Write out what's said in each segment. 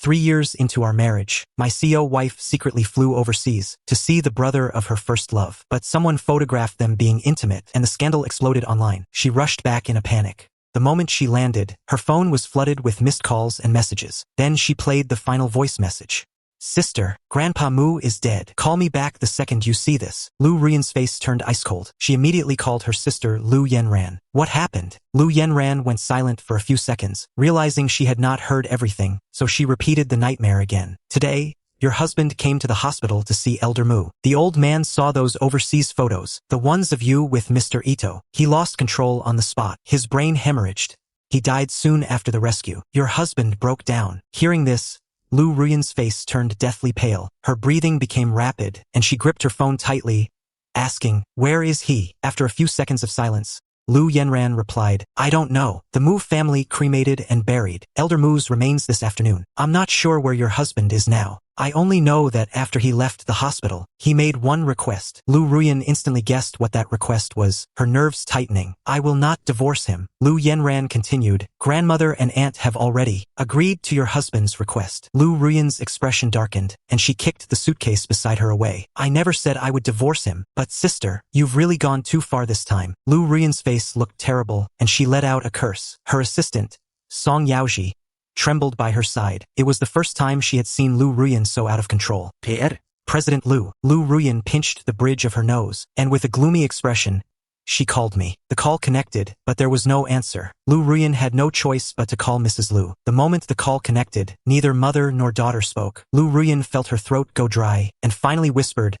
3 years into our marriage, my CEO wife secretly flew overseas to see the brother of her first love. But someone photographed them being intimate and the scandal exploded online. She rushed back in a panic. The moment she landed, her phone was flooded with missed calls and messages. Then she played the final voice message. Sister, Grandpa Mu is dead. Call me back the second you see this. Liu Ruyan's face turned ice cold. She immediately called her sister Liu Yanran. What happened? Liu Yanran went silent for a few seconds, realizing she had not heard everything, so she repeated the nightmare again. Today, your husband came to the hospital to see Elder Mu. The old man saw those overseas photos, the ones of you with Mr. Ito. He lost control on the spot. His brain hemorrhaged. He died soon after the rescue. Your husband broke down. Hearing this, Liu Ruyan's face turned deathly pale. Her breathing became rapid, and she gripped her phone tightly, asking, "Where is he?" After a few seconds of silence, Liu Yanran replied, "I don't know. The Mu family cremated and buried Elder Mu's remains this afternoon. I'm not sure where your husband is now. I only know that after he left the hospital, he made one request." Liu Ruyan instantly guessed what that request was, her nerves tightening. "I will not divorce him." Liu Yanran continued, "Grandmother and aunt have already agreed to your husband's request." Liu Ruyan's expression darkened, and she kicked the suitcase beside her away. "I never said I would divorce him, but sister, you've really gone too far this time." Liu Ruyan's face looked terrible, and she let out a curse. Her assistant, Song Yaoji, trembled by her side. It was the first time she had seen Liu Ruyan so out of control. President Liu. Liu Ruyan pinched the bridge of her nose, and with a gloomy expression, she called me. The call connected, but there was no answer. Liu Ruyan had no choice but to call Mrs. Liu. The moment the call connected, neither mother nor daughter spoke. Liu Ruyan felt her throat go dry, and finally whispered,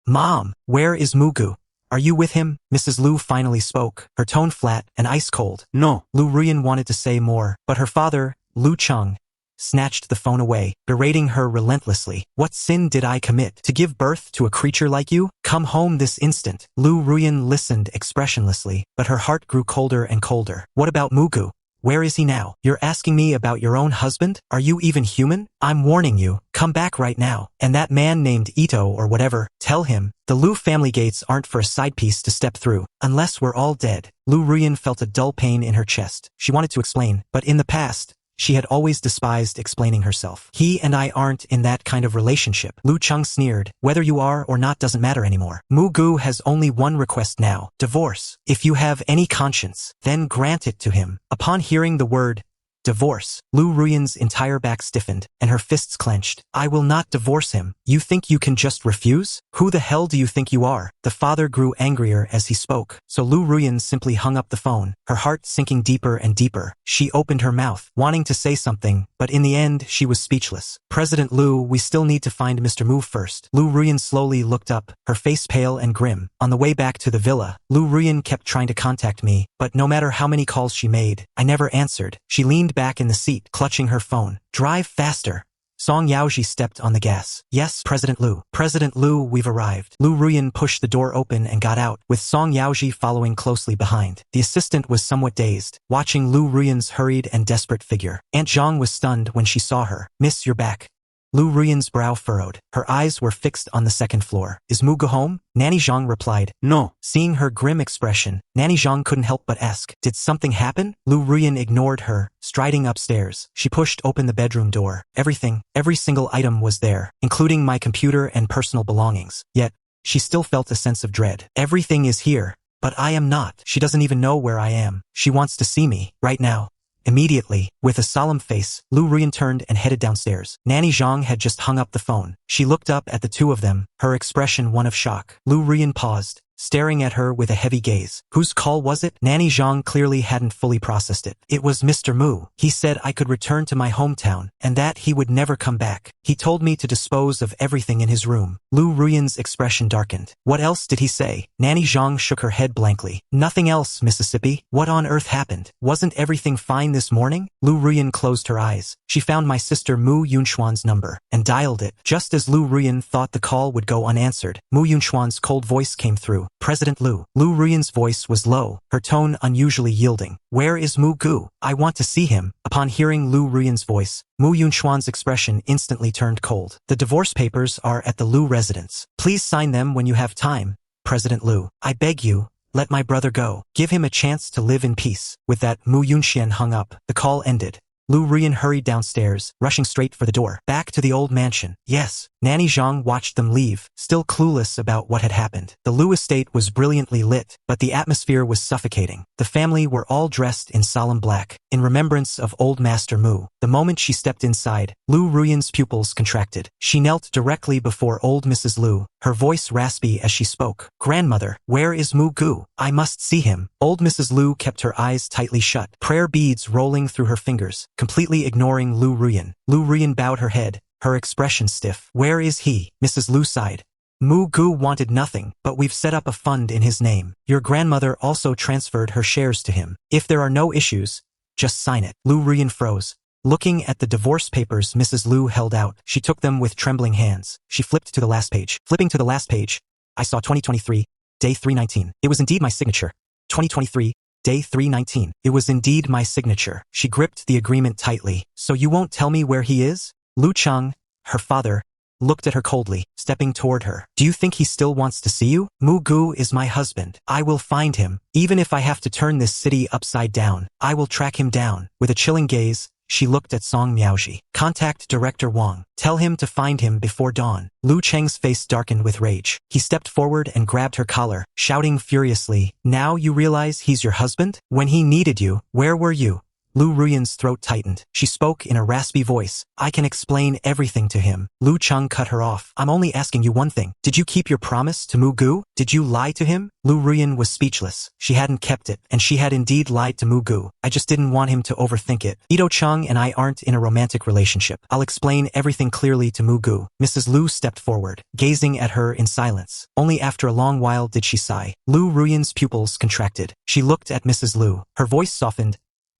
"Mom, where is Mugu? Are you with him?" Mrs. Liu finally spoke, her tone flat and ice cold. "No." Liu Ruyan wanted to say more, but her father, Liu Cheng, snatched the phone away, berating her relentlessly. "What sin did I commit to give birth to a creature like you? Come home this instant." Liu Ruyan listened expressionlessly, but her heart grew colder and colder. "What about Mugu? Where is he now? You're asking me about your own husband? Are you even human? I'm warning you, come back right now. And that man named Ito or whatever, tell him, the Liu family gates aren't for a side piece to step through, unless we're all dead." Liu Ruyan felt a dull pain in her chest. She wanted to explain, but in the past, she had always despised explaining herself. "He and I aren't in that kind of relationship." Liu Cheng sneered. "Whether you are or not doesn't matter anymore. Mugu has only one request now, divorce. If you have any conscience, then grant it to him." Upon hearing the word divorce, Liu Ruyan's entire back stiffened, and her fists clenched. "I will not divorce him. You think you can just refuse? Who the hell do you think you are?" The father grew angrier as he spoke, so Liu Ruyan simply hung up the phone, her heart sinking deeper and deeper. She opened her mouth, wanting to say something, but in the end she was speechless. "President Liu, we still need to find Mr. Mu first." Liu Ruyan slowly looked up, her face pale and grim. On the way back to the villa, Liu Ruyan kept trying to contact me, but no matter how many calls she made, I never answered. She leaned back in the seat, clutching her phone. "Drive faster." Song Yaoji stepped on the gas. "Yes, President Liu." "President Liu, we've arrived." Liu Ruyan pushed the door open and got out, with Song Yaoji following closely behind. The assistant was somewhat dazed, watching Liu Ruyan's hurried and desperate figure. Aunt Zhang was stunned when she saw her. "Miss, you're back." Liu Ruyan's brow furrowed. Her eyes were fixed on the second floor. "Is Mugu home?" Nanny Zhang replied, "No." Seeing her grim expression, Nanny Zhang couldn't help but ask, "Did something happen?" Liu Ruyan ignored her, striding upstairs. She pushed open the bedroom door. Every single item was there, including my computer and personal belongings. Yet, she still felt a sense of dread. "Everything is here, but I am not. She doesn't even know where I am. She wants to see me, right now." Immediately, with a solemn face, Liu Ruyan turned and headed downstairs. Nanny Zhang had just hung up the phone. She looked up at the two of them, her expression one of shock. Liu Ruyan paused, staring at her with a heavy gaze. "Whose call was it?" Nanny Zhang clearly hadn't fully processed it. "It was Mr. Mu. He said I could return to my hometown, and that he would never come back. He told me to dispose of everything in his room." Liu Ruyan's expression darkened. "What else did he say?" Nanny Zhang shook her head blankly. "Nothing else, Mississippi. What on earth happened? Wasn't everything fine this morning?" Liu Ruyan closed her eyes. She found my sister Mu Yunxuan's number, and dialed it. Just as Liu Ruyan thought the call would go unanswered, Mu Yunxuan's cold voice came through. "President Liu." Liu Ruyan's voice was low, her tone unusually yielding. "Where is Mu Gu? I want to see him." Upon hearing Liu Ruyan's voice, Mu Yunxuan's expression instantly turned cold. "The divorce papers are at the Liu residence. Please sign them when you have time, President Liu. I beg you, let my brother go. Give him a chance to live in peace." With that, Mu Yunxian hung up. The call ended. Liu Ruyan hurried downstairs, rushing straight for the door. Back to the old mansion. Yes. Nanny Zhang watched them leave, still clueless about what had happened. The Liu estate was brilliantly lit, but the atmosphere was suffocating. The family were all dressed in solemn black, in remembrance of old Master Mu. The moment she stepped inside, Liu Ruyan's pupils contracted. She knelt directly before old Mrs. Liu, her voice raspy as she spoke. "Grandmother, where is Mu Gu? I must see him." Old Mrs. Liu kept her eyes tightly shut, prayer beads rolling through her fingers, completely ignoring Liu Ruyan. Liu Ruyan bowed her head, her expression stiff. "Where is he?" Mrs. Liu sighed. "Mu Gu wanted nothing, but we've set up a fund in his name. Your grandmother also transferred her shares to him. If there are no issues, just sign it." Liu Ruyan froze. Looking at the divorce papers Mrs. Liu held out, she took them with trembling hands. She flipped to the last page. Flipping to the last page, I saw 2023, day 319. It was indeed my signature. 2023, day 319. It was indeed my signature. She gripped the agreement tightly. "So you won't tell me where he is?" Liu Cheng, her father, looked at her coldly, stepping toward her. "Do you think he still wants to see you? Mu Gu is my husband. I will find him. Even if I have to turn this city upside down, I will track him down." With a chilling gaze, she looked at Song Miaoji. "Contact Director Wang. Tell him to find him before dawn." Liu Cheng's face darkened with rage. He stepped forward and grabbed her collar, shouting furiously, "Now you realize he's your husband? When he needed you, where were you?" Liu Ruyan's throat tightened. She spoke in a raspy voice. "I can explain everything to him." Liu Cheng cut her off. "I'm only asking you one thing. Did you keep your promise to Mu Gu? Did you lie to him?" Liu Ruyan was speechless. She hadn't kept it, and she had indeed lied to Mu Gu. "I just didn't want him to overthink it. Ito Cheng and I aren't in a romantic relationship. I'll explain everything clearly to Mu Gu." Mrs. Liu stepped forward, gazing at her in silence. Only after a long while did she sigh. Liu Ruyan's pupils contracted. She looked at Mrs. Liu. Her voice softened.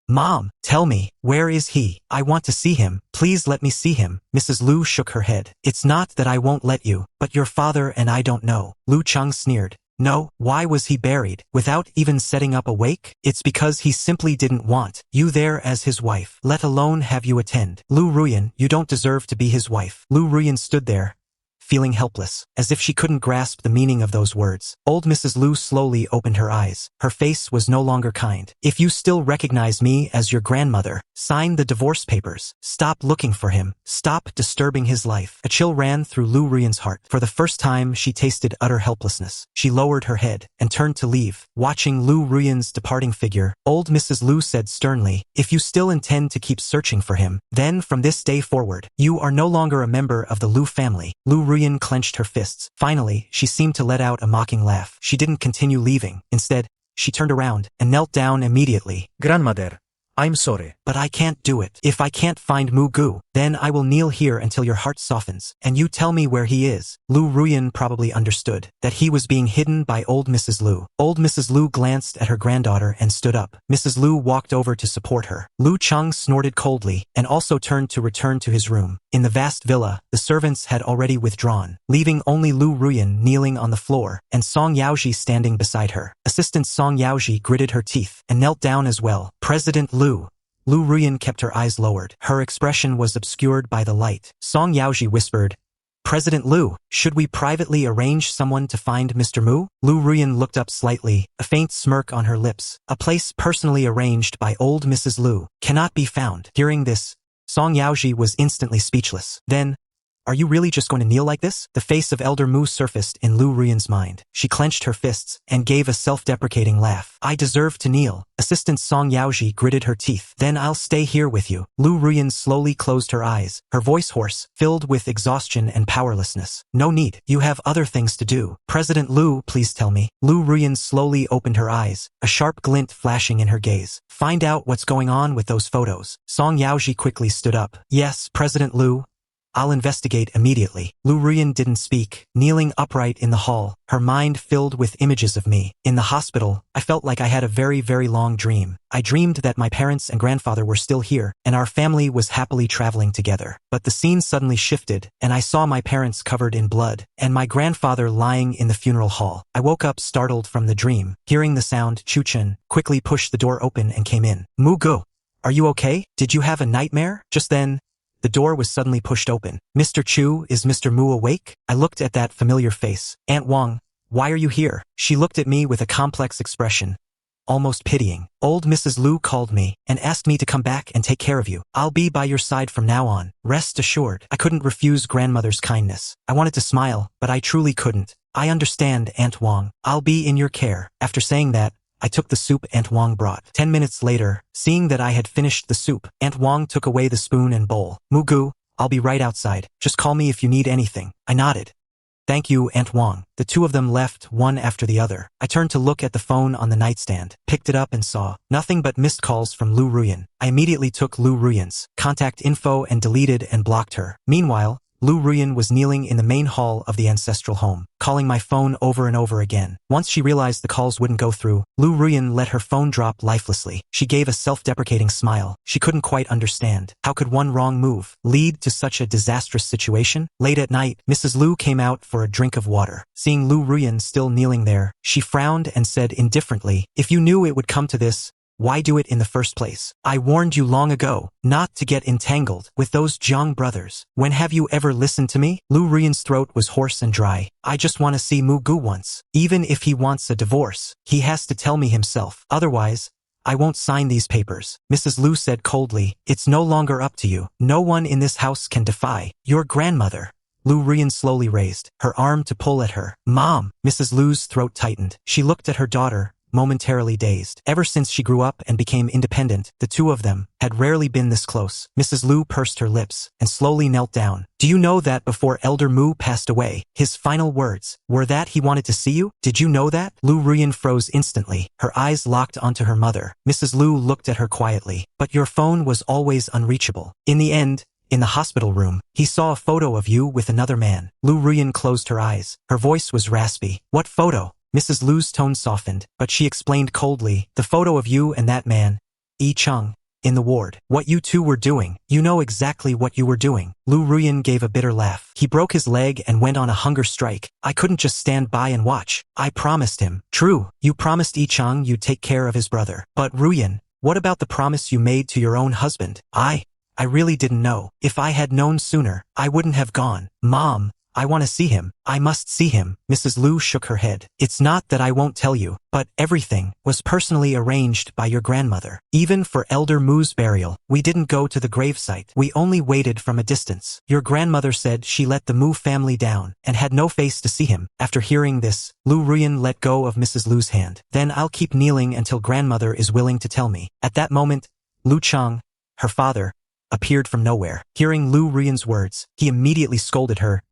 "Mom, tell me, where is he? I want to see him. Please let me see him." Mrs. Liu shook her head. "It's not that I won't let you, but your father and I don't know." Liu Cheng sneered. "No, why was he buried, without even setting up a wake? It's because he simply didn't want you there as his wife, let alone have you attend." "Liu Ruyan, you don't deserve to be his wife." Liu Ruyan stood there, feeling helpless, as if she couldn't grasp the meaning of those words. Old Mrs. Liu slowly opened her eyes. Her face was no longer kind. "If you still recognize me as your grandmother, sign the divorce papers. Stop looking for him. Stop disturbing his life." A chill ran through Liu Ruyan's heart. For the first time, she tasted utter helplessness. She lowered her head and turned to leave. Watching Liu Ruyan's departing figure, old Mrs. Liu said sternly, "If you still intend to keep searching for him, then from this day forward, you are no longer a member of the Liu family." Liu Ruyan clenched her fists. Finally, she seemed to let out a mocking laugh. She didn't continue leaving. Instead, she turned around and knelt down immediately. "Grandmother, I'm sorry. But I can't do it. If I can't find Mu Gu, then I will kneel here until your heart softens, and you tell me where he is." Liu Ruyan probably understood that he was being hidden by old Mrs. Liu. Old Mrs. Liu glanced at her granddaughter and stood up. Mrs. Liu walked over to support her. Liu Cheng snorted coldly and also turned to return to his room. In the vast villa, the servants had already withdrawn, leaving only Liu Ruyan kneeling on the floor and Song Yaoji standing beside her. Assistant Song Yaoji gritted her teeth and knelt down as well. "President Liu." Liu Ruyan kept her eyes lowered. Her expression was obscured by the light. Song Yaoji whispered, "President Liu, should we privately arrange someone to find Mr. Mu?" Liu Ruyan looked up slightly, a faint smirk on her lips. "A place personally arranged by old Mrs. Liu cannot be found." Hearing this, Song Yaoji was instantly speechless. Then, "Are you really just going to kneel like this?" The face of Elder Mu surfaced in Liu Ruyan's mind. She clenched her fists and gave a self-deprecating laugh. "I deserve to kneel." Assistant Song Yaoji gritted her teeth. "Then I'll stay here with you." Liu Ruyan slowly closed her eyes, her voice hoarse, filled with exhaustion and powerlessness. "No need. You have other things to do." "President Liu, please tell me." Liu Ruyan slowly opened her eyes, a sharp glint flashing in her gaze. "Find out what's going on with those photos." Song Yaoji quickly stood up. "Yes, President Liu. I'll investigate immediately." Liu Ruyan didn't speak, kneeling upright in the hall, her mind filled with images of me. In the hospital, I felt like I had a very, very long dream. I dreamed that my parents and grandfather were still here, and our family was happily traveling together. But the scene suddenly shifted, and I saw my parents covered in blood, and my grandfather lying in the funeral hall. I woke up startled from the dream. Hearing the sound, Chu Chen quickly pushed the door open and came in. "Mu Gu, are you okay? Did you have a nightmare?" Just then, the door was suddenly pushed open. "Mr. Chu, is Mr. Mu awake?" I looked at that familiar face. "Aunt Wang, why are you here?" She looked at me with a complex expression, almost pitying. Old Mrs. Liu called me and asked me to come back and take care of you. I'll be by your side from now on. Rest assured. I couldn't refuse grandmother's kindness. I wanted to smile, but I truly couldn't. I understand, Aunt Wang. I'll be in your care. After saying that, I took the soup Aunt Wang brought. 10 minutes later, seeing that I had finished the soup, Aunt Wang took away the spoon and bowl. Mugu, I'll be right outside. Just call me if you need anything. I nodded. Thank you, Aunt Wang. The two of them left, one after the other. I turned to look at the phone on the nightstand, picked it up and saw nothing but missed calls from Liu Ruyan. I immediately took Liu Ruyan's contact info and deleted and blocked her. Meanwhile, Liu Ruyan was kneeling in the main hall of the ancestral home, calling my phone over and over again. Once she realized the calls wouldn't go through, Liu Ruyan let her phone drop lifelessly. She gave a self-deprecating smile. She couldn't quite understand. How could one wrong move lead to such a disastrous situation? Late at night, Mrs. Liu came out for a drink of water. Seeing Liu Ruyan still kneeling there, she frowned and said indifferently, "If you knew it would come to this, why do it in the first place? I warned you long ago not to get entangled with those Jiang brothers. When have you ever listened to me?" Liu Ruyan's throat was hoarse and dry. "I just want to see Mugu once. Even if he wants a divorce, he has to tell me himself. Otherwise, I won't sign these papers." Mrs. Liu said coldly, "It's no longer up to you. No one in this house can defy your grandmother." Liu Ruyan slowly raised her arm to pull at her. "Mom!" Mrs. Liu's throat tightened. She looked at her daughter, momentarily dazed. Ever since she grew up and became independent, the two of them had rarely been this close. Mrs. Liu pursed her lips and slowly knelt down. "Do you know that before Elder Mu passed away, his final words were that he wanted to see you? Did you know that?" Liu Ruyan froze instantly, her eyes locked onto her mother. Mrs. Liu looked at her quietly. "But your phone was always unreachable. In the end, in the hospital room, he saw a photo of you with another man." Liu Ruyan closed her eyes. Her voice was raspy. "What photo?" Mrs. Liu's tone softened, but she explained coldly, "The photo of you and that man, Yi Cheng, in the ward. What you two were doing. You know exactly what you were doing." Liu Ruyan gave a bitter laugh. "He broke his leg and went on a hunger strike. I couldn't just stand by and watch. I promised him." "True, you promised Yi Cheng you'd take care of his brother. But Ruyan, what about the promise you made to your own husband?" I really didn't know. If I had known sooner, I wouldn't have gone." "Mom, I want to see him. I must see him." Mrs. Liu shook her head. "It's not that I won't tell you, but everything was personally arranged by your grandmother. Even for Elder Mu's burial, we didn't go to the gravesite. We only waited from a distance. Your grandmother said she let the Mu family down and had no face to see him." After hearing this, Liu Ruyan let go of Mrs. Liu's hand. "Then I'll keep kneeling until grandmother is willing to tell me." At that moment, Liu Cheng, her father, appeared from nowhere. Hearing Liu Ruyan's words, he immediately scolded her.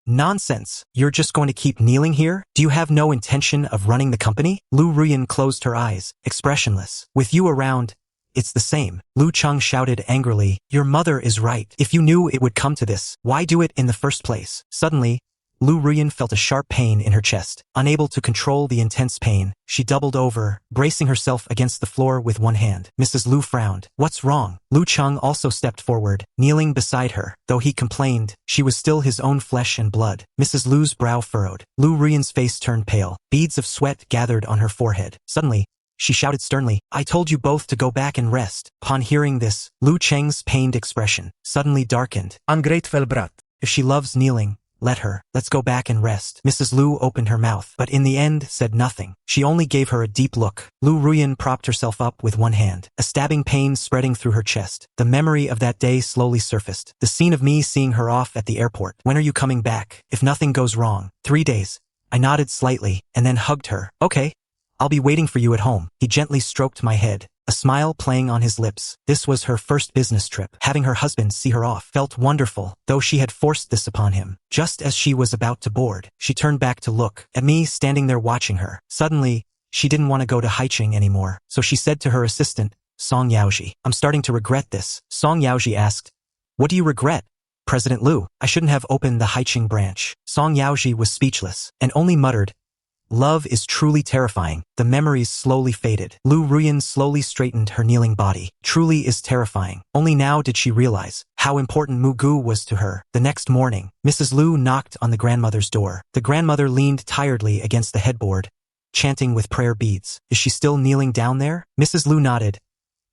"Nonsense! You're just going to keep kneeling here? Do you have no intention of running the company?" Liu Ruyan closed her eyes, expressionless. "With you around, it's the same." Liu Cheng shouted angrily, "Your mother is right. If you knew it would come to this, why do it in the first place?" Suddenly, Liu Ruyan felt a sharp pain in her chest. Unable to control the intense pain, she doubled over, bracing herself against the floor with one hand. Mrs. Liu frowned. "What's wrong?" Liu Cheng also stepped forward, kneeling beside her. Though he complained, she was still his own flesh and blood. Mrs. Liu's brow furrowed. Liu Ruyan's face turned pale. Beads of sweat gathered on her forehead. Suddenly, she shouted sternly, "I told you both to go back and rest." Upon hearing this, Liu Cheng's pained expression suddenly darkened. "Ungrateful brat. "If she loves kneeling, let her. Let's go back and rest." Mrs. Liu opened her mouth, but in the end said nothing. She only gave her a deep look. Liu Ruyan propped herself up with one hand, a stabbing pain spreading through her chest. The memory of that day slowly surfaced. The scene of me seeing her off at the airport. "When are you coming back? If nothing goes wrong." 3 days. I nodded slightly, and then hugged her. "Okay. I'll be waiting for you at home." He gently stroked my head, a smile playing on his lips. This was her first business trip. Having her husband see her off felt wonderful, though she had forced this upon him. Just as she was about to board, she turned back to look at me standing there watching her. Suddenly, she didn't want to go to Haiqing anymore, so she said to her assistant, Song Yaoji, "I'm starting to regret this." Song Yaoji asked, "What do you regret?" "President Liu, I shouldn't have opened the Haiqing branch." Song Yaoji was speechless, and only muttered, "Love is truly terrifying." The memories slowly faded. Liu Ruyan slowly straightened her kneeling body. Truly is terrifying. Only now did she realize how important Mugu was to her. The next morning, Mrs. Liu knocked on the grandmother's door. The grandmother leaned tiredly against the headboard, chanting with prayer beads. "Is she still kneeling down there?" Mrs. Liu nodded.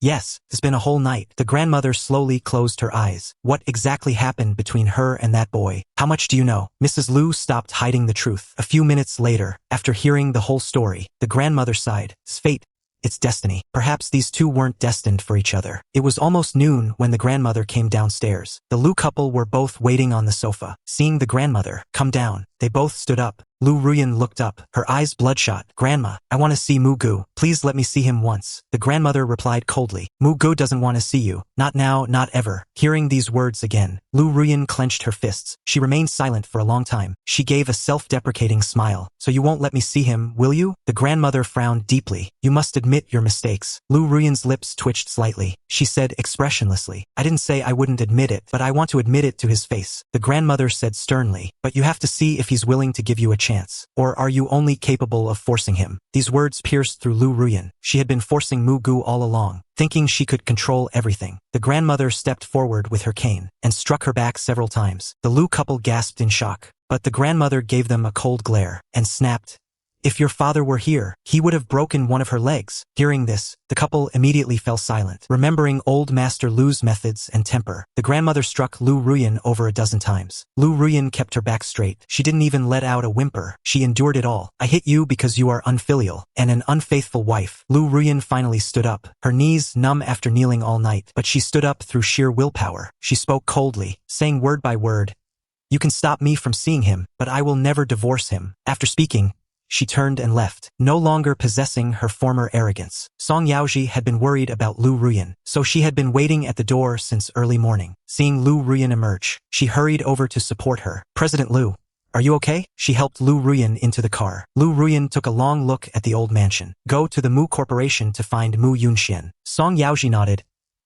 "Yes, it's been a whole night." The grandmother slowly closed her eyes. "What exactly happened between her and that boy? How much do you know?" Mrs. Liu stopped hiding the truth. A few minutes later, after hearing the whole story, the grandmother sighed. "It's fate. It's destiny. Perhaps these two weren't destined for each other. It was almost noon when the grandmother came downstairs. The Liu couple were both waiting on the sofa. Seeing the grandmother come down, they both stood up. Liu Ruyan looked up, her eyes bloodshot. Grandma, I want to see Mugu. Please let me see him once. The grandmother replied coldly. Mugu doesn't want to see you. Not now, not ever. Hearing these words again, Liu Ruyan clenched her fists. She remained silent for a long time. She gave a self-deprecating smile. So you won't let me see him, will you? The grandmother frowned deeply. You must admit your mistakes. Liu Ruyan's lips twitched slightly. She said expressionlessly, I didn't say I wouldn't admit it, but I want to admit it to his face. The grandmother said sternly, but you have to see if he's willing to give you a chance. Or are you only capable of forcing him? These words pierced through Liu Ruyan. She had been forcing Mugu all along, thinking she could control everything. The grandmother stepped forward with her cane and struck her back several times. The Liu couple gasped in shock, but the grandmother gave them a cold glare and snapped, if your father were here, he would have broken one of her legs. Hearing this, the couple immediately fell silent, remembering old Master Liu's methods and temper. The grandmother struck Liu Ruyan over a dozen times. Liu Ruyan kept her back straight. She didn't even let out a whimper. She endured it all. I hit you because you are unfilial and an unfaithful wife. Liu Ruyan finally stood up, her knees numb after kneeling all night, but she stood up through sheer willpower. She spoke coldly, saying word by word, you can stop me from seeing him, but I will never divorce him. After speaking, she turned and left, no longer possessing her former arrogance. Song Yaoji had been worried about Liu Ruyan, so she had been waiting at the door since early morning. Seeing Liu Ruyan emerge, she hurried over to support her. President Liu, are you okay? She helped Liu Ruyan into the car. Liu Ruyan took a long look at the old mansion. Go to the Mu Corporation to find Mu Yunxian. Song Yaoji nodded.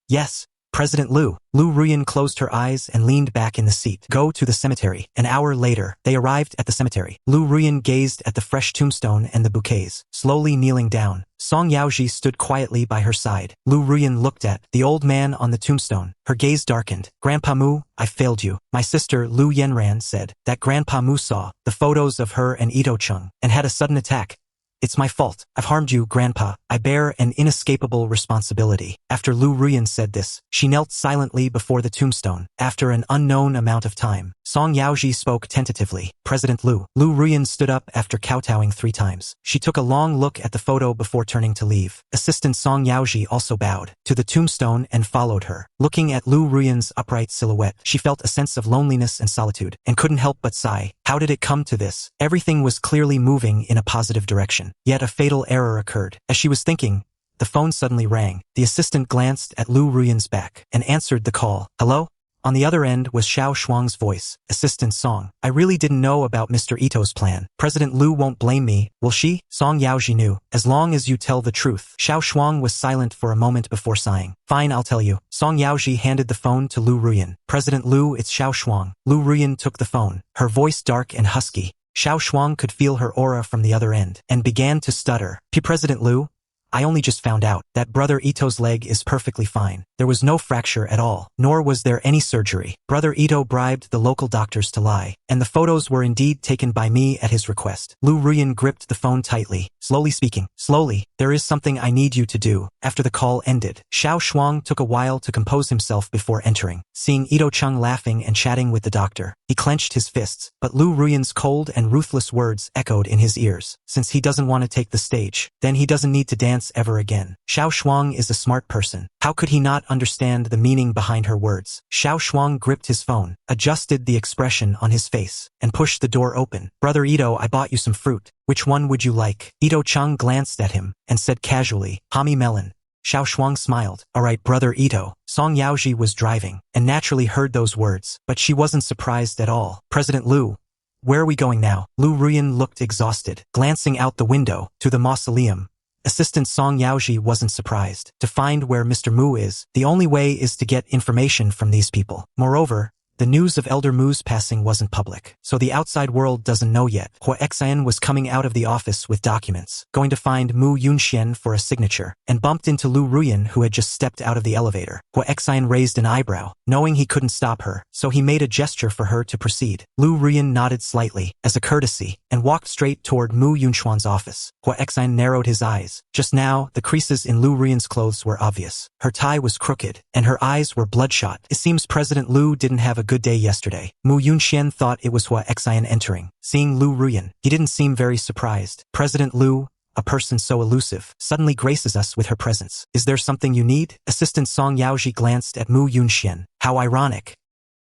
Yes, President Liu. Liu Ruyan closed her eyes and leaned back in the seat. Go to the cemetery. An hour later, they arrived at the cemetery. Liu Ruyan gazed at the fresh tombstone and the bouquets. Slowly kneeling down, Song Yaoji stood quietly by her side. Liu Ruyan looked at the old man on the tombstone. Her gaze darkened. Grandpa Mu, I failed you. My sister Liu Yanran said that Grandpa Mu saw the photos of her and Ito Chung and had a sudden attack. It's my fault. I've harmed you, Grandpa. I bear an inescapable responsibility. After Liu Ruyan said this, she knelt silently before the tombstone. After an unknown amount of time, Song Yaoji spoke tentatively. President Liu. Liu Ruyan stood up after kowtowing 3 times. She took a long look at the photo before turning to leave. Assistant Song Yaoji also bowed to the tombstone and followed her. Looking at Liu Ruyan's upright silhouette, she felt a sense of loneliness and solitude, and couldn't help but sigh. How did it come to this? Everything was clearly moving in a positive direction. Yet a fatal error occurred. As she was thinking, the phone suddenly rang. The assistant glanced at Liu Ruyan's back and answered the call. Hello? On the other end was Xiao Shuang's voice. Assistant Song. I really didn't know about Mr. Ito's plan. President Liu won't blame me, will she? Song Yaoji knew. As long as you tell the truth. Xiao Shuang was silent for a moment before sighing. Fine, I'll tell you. Song Yaoji handed the phone to Liu Ruyan. President Liu, it's Xiao Shuang. Liu Ruyan took the phone, her voice dark and husky. Xiao Shuang could feel her aura from the other end and began to stutter. President Liu, I only just found out that Brother Ito's leg is perfectly fine. There was no fracture at all, nor was there any surgery. Brother Ito bribed the local doctors to lie, and the photos were indeed taken by me at his request. Liu Ruyan gripped the phone tightly, slowly speaking. Slowly, there is something I need you to do. After the call ended, Xiao Shuang took a while to compose himself before entering. Seeing Ito Chung laughing and chatting with the doctor, he clenched his fists, but Liu Ruyan's cold and ruthless words echoed in his ears. Since he doesn't want to take the stage, then he doesn't need to dance ever again. Xiao Shuang is a smart person. How could he not understand the meaning behind her words? Xiao Shuang gripped his phone, adjusted the expression on his face, and pushed the door open. Brother Ito, I bought you some fruit. Which one would you like? Ito Chung glanced at him and said casually, Hami melon. Xiao Shuang smiled. All right, Brother Ito. Song Yaoji was driving and naturally heard those words, but she wasn't surprised at all. President Liu, where are we going now? Liu Ruyan looked exhausted, glancing out the window to the mausoleum. Assistant Song Yaoji wasn't surprised to find where Mr. Mu is. The only way is to get information from these people. Moreover, the news of Elder Mu's passing wasn't public, so the outside world doesn't know yet. Hua Xian was coming out of the office with documents, going to find Mu Yunxian for a signature, and bumped into Liu Ruyan, who had just stepped out of the elevator. Hua Xian raised an eyebrow, knowing he couldn't stop her, so he made a gesture for her to proceed. Liu Ruyan nodded slightly, as a courtesy, and walked straight toward Mu Yunxuan's office. Hua Xian narrowed his eyes. Just now, the creases in Liu Ruyan's clothes were obvious. Her tie was crooked, and her eyes were bloodshot. It seems President Liu didn't have a good day yesterday. Mu Yunxian thought it was Hua Xian entering. Seeing Liu Ruyan, he didn't seem very surprised. President Liu, a person so elusive, suddenly graces us with her presence. Is there something you need? Assistant Song Yaoji glanced at Mu Yunxian. How ironic.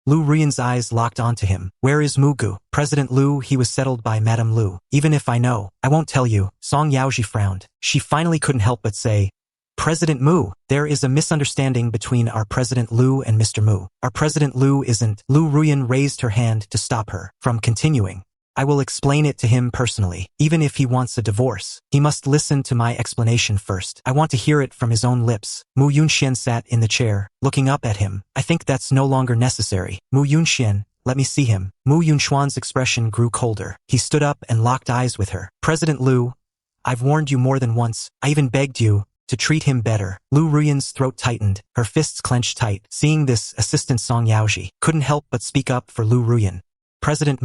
Liu Ruyan's eyes locked onto him. Where is Mugu? President Liu, he was settled by Madame Liu. Even if I know, I won't tell you. Song Yaoji frowned. She finally couldn't help but say, President Mu, there is a misunderstanding between our President Liu and Mr. Mu. Our President Liu isn't. Liu Ruyan raised her hand to stop her from continuing. I will explain it to him personally. Even if he wants a divorce, he must listen to my explanation first. I want to hear it from his own lips. Mu Yunxian sat in the chair, looking up at him. I think that's no longer necessary. Mu Yunxian, let me see him. Mu Yunxuan's expression grew colder. He stood up and locked eyes with her. President Liu, I've warned you more than once. I even begged you to treat him better. Liu Ruyan's throat tightened, her fists clenched tight. Seeing this, Assistant Song Yaoji couldn't help but speak up for Liu Ruyan. President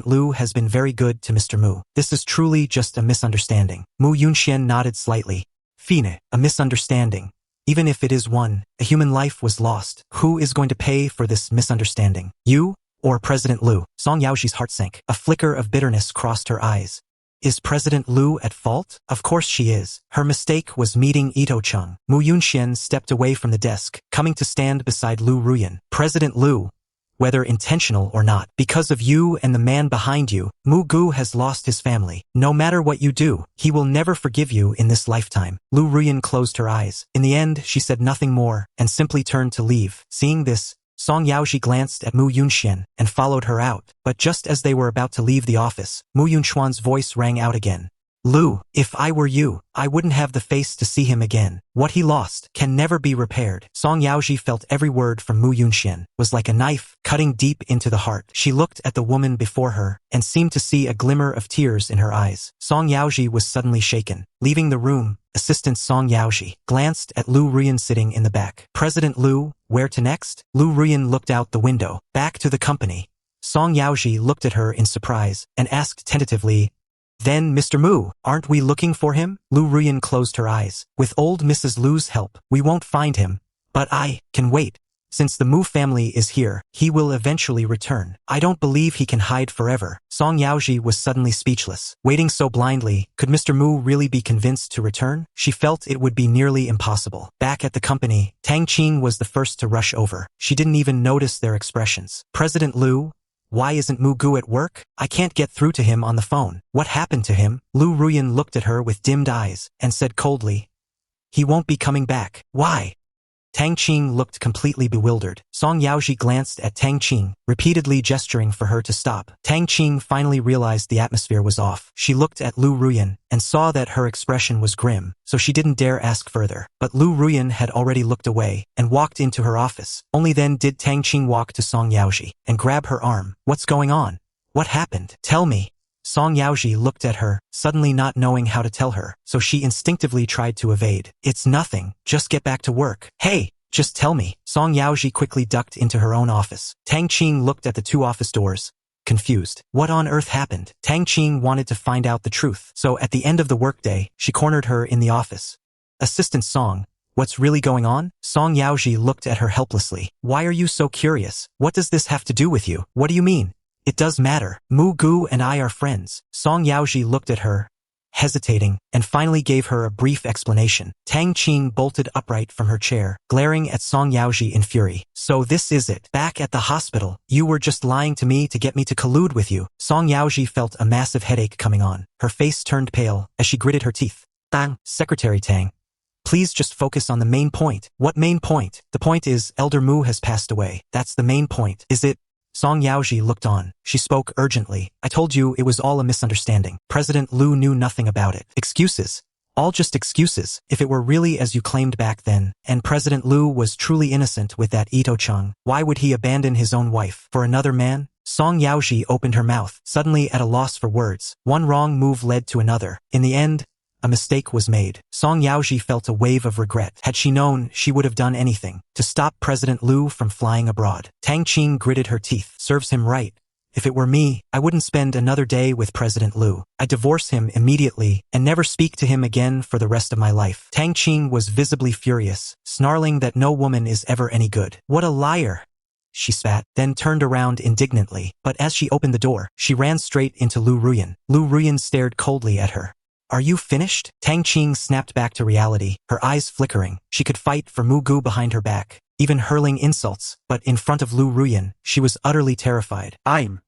Liu has been very good to Mr. Mu. This is truly just a misunderstanding. Mu Yunxian nodded slightly. Fine, a misunderstanding. Even if it is one, a human life was lost. Who is going to pay for this misunderstanding? You or President Liu? Song Yaoji's heart sank. A flicker of bitterness crossed her eyes. Is President Liu at fault? Of course she is. Her mistake was meeting Ito Chung. Mu Yunxian stepped away from the desk, coming to stand beside Liu Ruyan. President Liu, whether intentional or not, because of you and the man behind you, Mu Gu has lost his family. No matter what you do, he will never forgive you in this lifetime. Liu Ruyan closed her eyes. In the end, she said nothing more, and simply turned to leave. Seeing this, Song Yaoji glanced at Mu Yunxian and followed her out. But just as they were about to leave the office, Mu Yunxuan's voice rang out again. Liu, if I were you, I wouldn't have the face to see him again. What he lost can never be repaired. Song Yaoji felt every word from Mu Yunxian was like a knife cutting deep into the heart. She looked at the woman before her and seemed to see a glimmer of tears in her eyes. Song Yaoji was suddenly shaken. Leaving the room, Assistant Song Yaoji glanced at Liu Ruyan sitting in the back. President Liu, where to next? Liu Ruyan looked out the window. Back to the company. Song Yaoji looked at her in surprise and asked tentatively, Then, Mr. Mu, aren't we looking for him? Liu Ruyan closed her eyes. With old Mrs. Liu's help, we won't find him. But I can wait. Since the Mu family is here, he will eventually return. I don't believe he can hide forever. Song Yaoji was suddenly speechless. Waiting so blindly, could Mr. Mu really be convinced to return? She felt it would be nearly impossible. Back at the company, Tang Qing was the first to rush over. She didn't even notice their expressions. President Liu, why isn't Mu Gu at work? I can't get through to him on the phone. What happened to him? Liu Ruyan looked at her with dimmed eyes and said coldly, He won't be coming back. Why? Tang Qing looked completely bewildered. Song Yaoji glanced at Tang Qing, repeatedly gesturing for her to stop. Tang Qing finally realized the atmosphere was off. She looked at Liu Ruyan and saw that her expression was grim, so she didn't dare ask further. But Liu Ruyan had already looked away and walked into her office. Only then did Tang Qing walk to Song Yaoji and grab her arm. What's going on? What happened? Tell me. Song Yaoji looked at her, suddenly not knowing how to tell her, so she instinctively tried to evade. It's nothing, just get back to work. Hey, just tell me. Song Yaoji quickly ducked into her own office. Tang Qing looked at the two office doors, confused. What on earth happened? Tang Qing wanted to find out the truth, so at the end of the workday, she cornered her in the office. Assistant Song, what's really going on? Song Yaoji looked at her helplessly. Why are you so curious? What does this have to do with you? What do you mean? It does matter. Mu Gu and I are friends. Song Yaoji looked at her, hesitating, and finally gave her a brief explanation. Tang Qing bolted upright from her chair, glaring at Song Yaoji in fury. So this is it. Back at the hospital, you were just lying to me to get me to collude with you. Song Yaoji felt a massive headache coming on. Her face turned pale as she gritted her teeth. Tang, Secretary Tang, please just focus on the main point. What main point? The point is, Elder Mu has passed away. That's the main point. Is it? Song Yaoji looked on. She spoke urgently. I told you it was all a misunderstanding. President Liu knew nothing about it. Excuses. All just excuses. If it were really as you claimed back then, and President Liu was truly innocent with that Ito Chung, why would he abandon his own wife for another man? Song Yaoji opened her mouth, suddenly at a loss for words. One wrong move led to another. In the end, a mistake was made. Song Yaoji felt a wave of regret. Had she known, she would have done anything to stop President Liu from flying abroad. Tang Qing gritted her teeth. Serves him right. If it were me, I wouldn't spend another day with President Liu. I'd divorce him immediately and never speak to him again for the rest of my life. Tang Qing was visibly furious, snarling that no woman is ever any good. What a liar! She spat, then turned around indignantly. But as she opened the door, she ran straight into Liu Ruyan. Liu Ruyan stared coldly at her. Are you finished? Tang Qing snapped back to reality, her eyes flickering. She could fight for Mu Gu behind her back, even hurling insults, but in front of Liu Ruyan, she was utterly terrified. I'm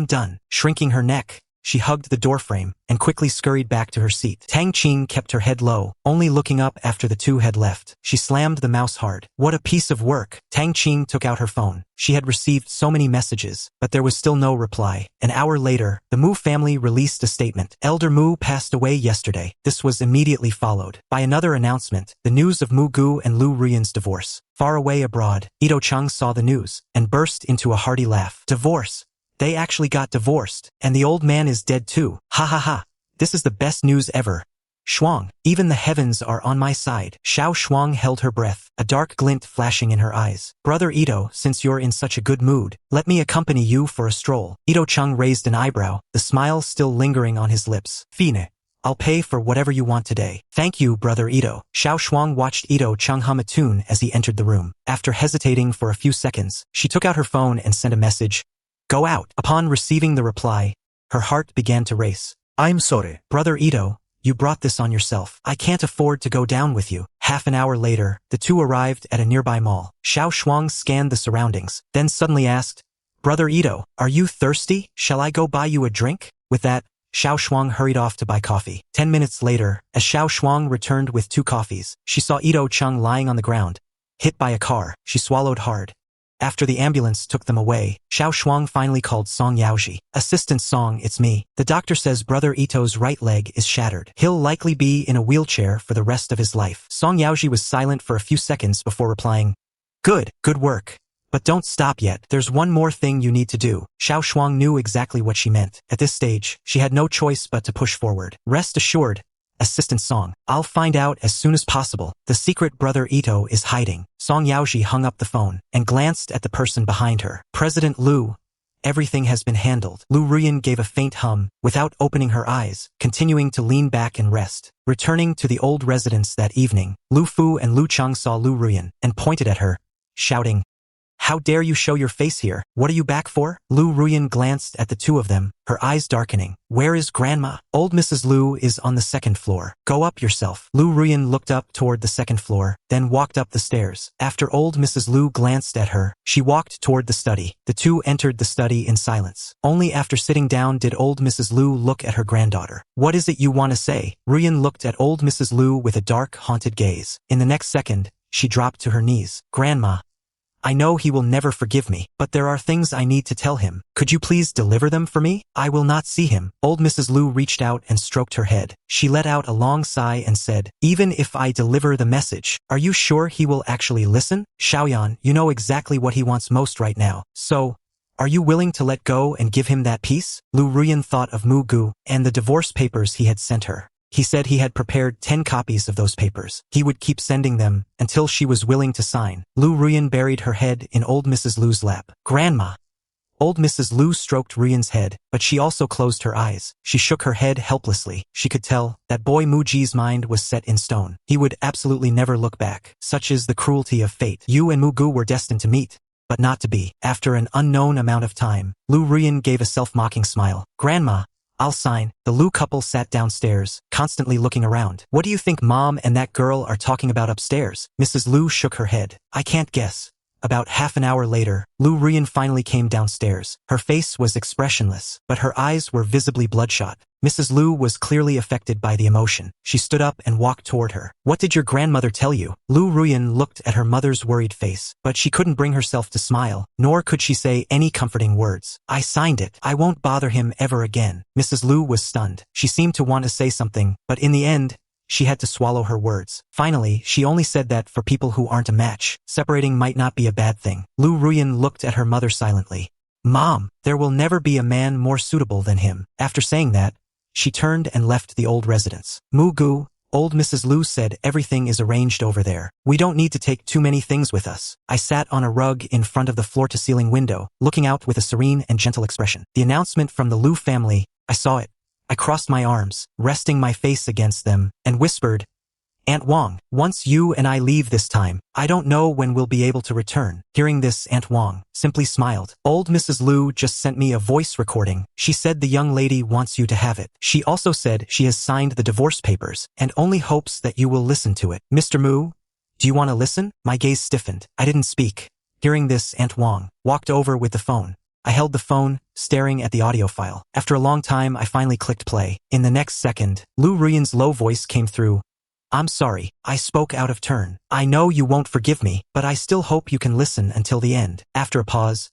done. Shrinking her neck, she hugged the doorframe and quickly scurried back to her seat. Tang Qing kept her head low, only looking up after the two had left. She slammed the mouse hard. What a piece of work. Tang Qing took out her phone. She had received so many messages, but there was still no reply. An hour later, the Mu family released a statement. Elder Mu passed away yesterday. This was immediately followed by another announcement, the news of Mu Gu and Liu Ruyan's divorce. Far away abroad, Ito Chung saw the news and burst into a hearty laugh. Divorce? They actually got divorced, and the old man is dead too. Ha ha ha. This is the best news ever. Shuang, even the heavens are on my side. Xiao Shuang held her breath, a dark glint flashing in her eyes. Brother Ito, since you're in such a good mood, let me accompany you for a stroll. Ito Chung raised an eyebrow, the smile still lingering on his lips. Fine. I'll pay for whatever you want today. Thank you, Brother Ito. Xiao Shuang watched Ito Chung hum a tune as he entered the room. After hesitating for a few seconds, she took out her phone and sent a message. Go out. Upon receiving the reply, her heart began to race. I'm sorry. Brother Ito, you brought this on yourself. I can't afford to go down with you. Half an hour later, the two arrived at a nearby mall. Xiao Shuang scanned the surroundings, then suddenly asked, Brother Ito, are you thirsty? Shall I go buy you a drink? With that, Xiao Shuang hurried off to buy coffee. 10 minutes later, as Xiao Shuang returned with 2 coffees, she saw Ito Chung lying on the ground, hit by a car. She swallowed hard. After the ambulance took them away, Xiao Shuang finally called Song Yaoji. Assistant Song, it's me. The doctor says Brother Ito's right leg is shattered. He'll likely be in a wheelchair for the rest of his life. Song Yaoji was silent for a few seconds before replying, Good work. But don't stop yet. There's one more thing you need to do. Xiao Shuang knew exactly what she meant. At this stage, she had no choice but to push forward. Rest assured, Assistant Song, I'll find out as soon as possible. The secret Brother Ito is hiding. Song Yaoji hung up the phone and glanced at the person behind her. President Liu, everything has been handled. Liu Ruyan gave a faint hum, without opening her eyes, continuing to lean back and rest. Returning to the old residence that evening, Lu Fu and Lu Cheng saw Liu Ruyan and pointed at her, shouting, How dare you show your face here? What are you back for? Liu Ruyan glanced at the two of them, her eyes darkening. Where is Grandma? Old Mrs. Liu is on the 2nd floor. Go up yourself. Liu Ruyan looked up toward the 2nd floor, then walked up the stairs. After old Mrs. Liu glanced at her, she walked toward the study. The two entered the study in silence. Only after sitting down did old Mrs. Liu look at her granddaughter. What is it you want to say? Ruyan looked at old Mrs. Liu with a dark, haunted gaze. In the next second, she dropped to her knees. Grandma, I know he will never forgive me, but there are things I need to tell him. Could you please deliver them for me? I will not see him. Old Mrs. Liu reached out and stroked her head. She let out a long sigh and said, Even if I deliver the message, are you sure he will actually listen? Xiaoyan, you know exactly what he wants most right now. So, are you willing to let go and give him that peace? Liu Ruyan thought of Mu Gu and the divorce papers he had sent her. He said he had prepared 10 copies of those papers. He would keep sending them until she was willing to sign. Liu Ruyan buried her head in old Mrs. Liu's lap. Grandma. Old Mrs. Liu stroked Ruyan's head, but she also closed her eyes. She shook her head helplessly. She could tell that boy Muji's mind was set in stone. He would absolutely never look back. Such is the cruelty of fate. You and Mu Gu were destined to meet, but not to be. After an unknown amount of time, Liu Ruyan gave a self-mocking smile. Grandma, I'll sign. The Liu couple sat downstairs, constantly looking around. What do you think Mom and that girl are talking about upstairs? Mrs. Liu shook her head. I can't guess. About half an hour later, Liu Ruyan finally came downstairs. Her face was expressionless, but her eyes were visibly bloodshot. Mrs. Liu was clearly affected by the emotion. She stood up and walked toward her. What did your grandmother tell you? Liu Ruyan looked at her mother's worried face, but she couldn't bring herself to smile, nor could she say any comforting words. I signed it. I won't bother him ever again. Mrs. Liu was stunned. She seemed to want to say something, but in the end, she had to swallow her words. Finally, she only said that for people who aren't a match, separating might not be a bad thing. Liu Ruyan looked at her mother silently. Mom, there will never be a man more suitable than him. After saying that, she turned and left the old residence. Mu Gu, old Mrs. Liu said, everything is arranged over there. We don't need to take too many things with us. I sat on a rug in front of the floor-to-ceiling window, looking out with a serene and gentle expression. The announcement from the Liu family, I saw it. I crossed my arms, resting my face against them, and whispered, Aunt Wang, once you and I leave this time, I don't know when we'll be able to return. Hearing this, Aunt Wang simply smiled. Old Mrs. Liu just sent me a voice recording. She said the young lady wants you to have it. She also said she has signed the divorce papers and only hopes that you will listen to it. Mr. Mu, do you want to listen? My gaze stiffened. I didn't speak. Hearing this, Aunt Wang walked over with the phone. I held the phone, staring at the audio file. After a long time, I finally clicked play. In the next second, Liu Ruyan's low voice came through. I'm sorry, I spoke out of turn. I know you won't forgive me, but I still hope you can listen until the end. After a pause,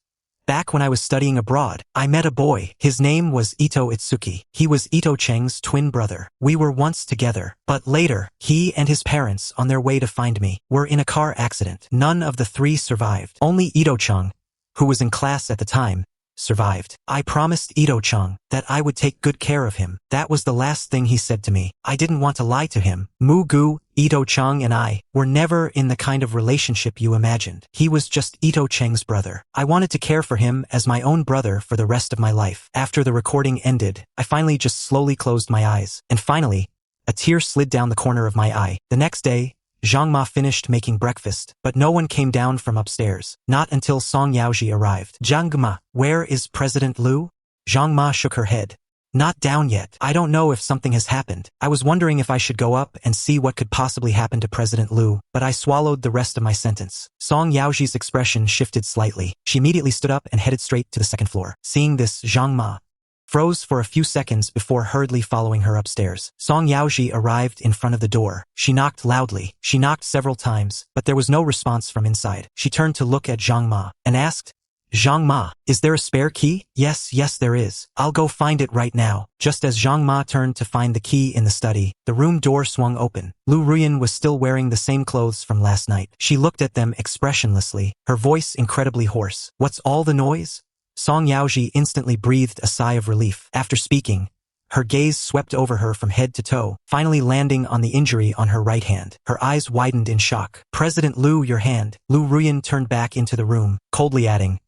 back when I was studying abroad, I met a boy. His name was Ito Itsuki. He was Ito Cheng's twin brother. We were once together, but later, he and his parents, on their way to find me, were in a car accident. None of the three survived. Only Ito Cheng, who was in class at the time, survived. I promised Ito Cheng that I would take good care of him. That was the last thing he said to me. I didn't want to lie to him. Mugu, Ito Cheng and I were never in the kind of relationship you imagined. He was just Ito Cheng's brother. I wanted to care for him as my own brother for the rest of my life. After the recording ended, I finally just slowly closed my eyes. And finally, a tear slid down the corner of my eye. The next day, Zhang Ma finished making breakfast, but no one came down from upstairs. Not until Song Yaoji arrived. Zhang Ma, where is President Liu? Zhang Ma shook her head. Not down yet. I don't know if something has happened. I was wondering if I should go up and see what could possibly happen to President Liu, but I swallowed the rest of my sentence. Song Yaoji's expression shifted slightly. She immediately stood up and headed straight to the second floor. Seeing this, Zhang Ma froze for a few seconds before hurriedly following her upstairs. Song Yaoji arrived in front of the door. She knocked loudly. She knocked several times, but there was no response from inside. She turned to look at Zhang Ma and asked, Zhang Ma, is there a spare key? Yes, there is. I'll go find it right now. Just as Zhang Ma turned to find the key in the study, the room door swung open. Liu Ruyan was still wearing the same clothes from last night. She looked at them expressionlessly, her voice incredibly hoarse. What's all the noise? Song Yaoji instantly breathed a sigh of relief. After speaking, her gaze swept over her from head to toe, finally landing on the injury on her right hand. Her eyes widened in shock. President Liu, your hand. Liu Ruyan turned back into the room, coldly adding,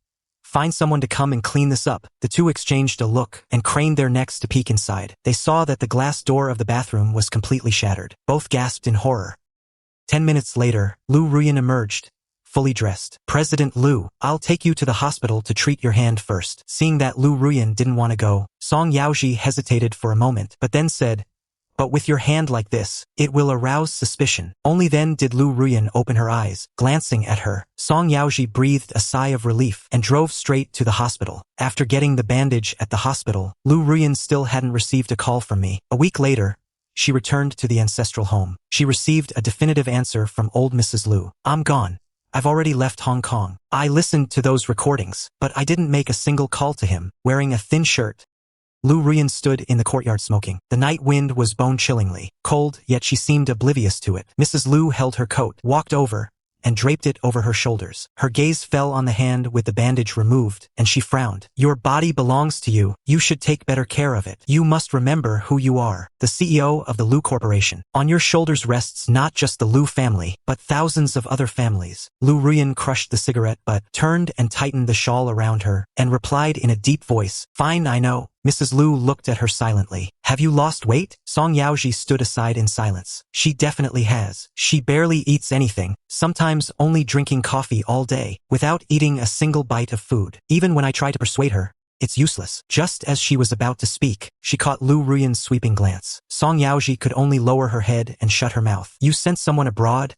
find someone to come and clean this up. The two exchanged a look and craned their necks to peek inside. They saw that the glass door of the bathroom was completely shattered. Both gasped in horror. 10 minutes later, Liu Ruyan emerged, fully dressed. President Liu, I'll take you to the hospital to treat your hand first. Seeing that Liu Ruyan didn't want to go, Song Yaoji hesitated for a moment, but then said, but with your hand like this, it will arouse suspicion. Only then did Liu Ruyan open her eyes, glancing at her. Song Yaoji breathed a sigh of relief and drove straight to the hospital. After getting the bandage at the hospital, Liu Ruyan still hadn't received a call from me. A week later, she returned to the ancestral home. She received a definitive answer from old Mrs. Liu. I'm gone. I've already left Hong Kong. I listened to those recordings, but I didn't make a single call to him. Wearing a thin shirt, Liu Ruyan stood in the courtyard smoking. The night wind was bone-chillingly cold, yet she seemed oblivious to it. Mrs. Liu held her coat, walked over, and draped it over her shoulders. Her gaze fell on the hand with the bandage removed, and she frowned. Your body belongs to you. You should take better care of it. You must remember who you are, the CEO of the Liu Corporation. On your shoulders rests not just the Liu family, but thousands of other families. Liu Ruyan crushed the cigarette butt, turned and tightened the shawl around her, and replied in a deep voice, fine, I know. Mrs. Liu looked at her silently. Have you lost weight? Song Yaoji stood aside in silence. She definitely has. She barely eats anything, sometimes only drinking coffee all day, without eating a single bite of food. Even when I try to persuade her, it's useless. Just as she was about to speak, she caught Liu Ruyan's sweeping glance. Song Yaoji could only lower her head and shut her mouth. You sent someone abroad,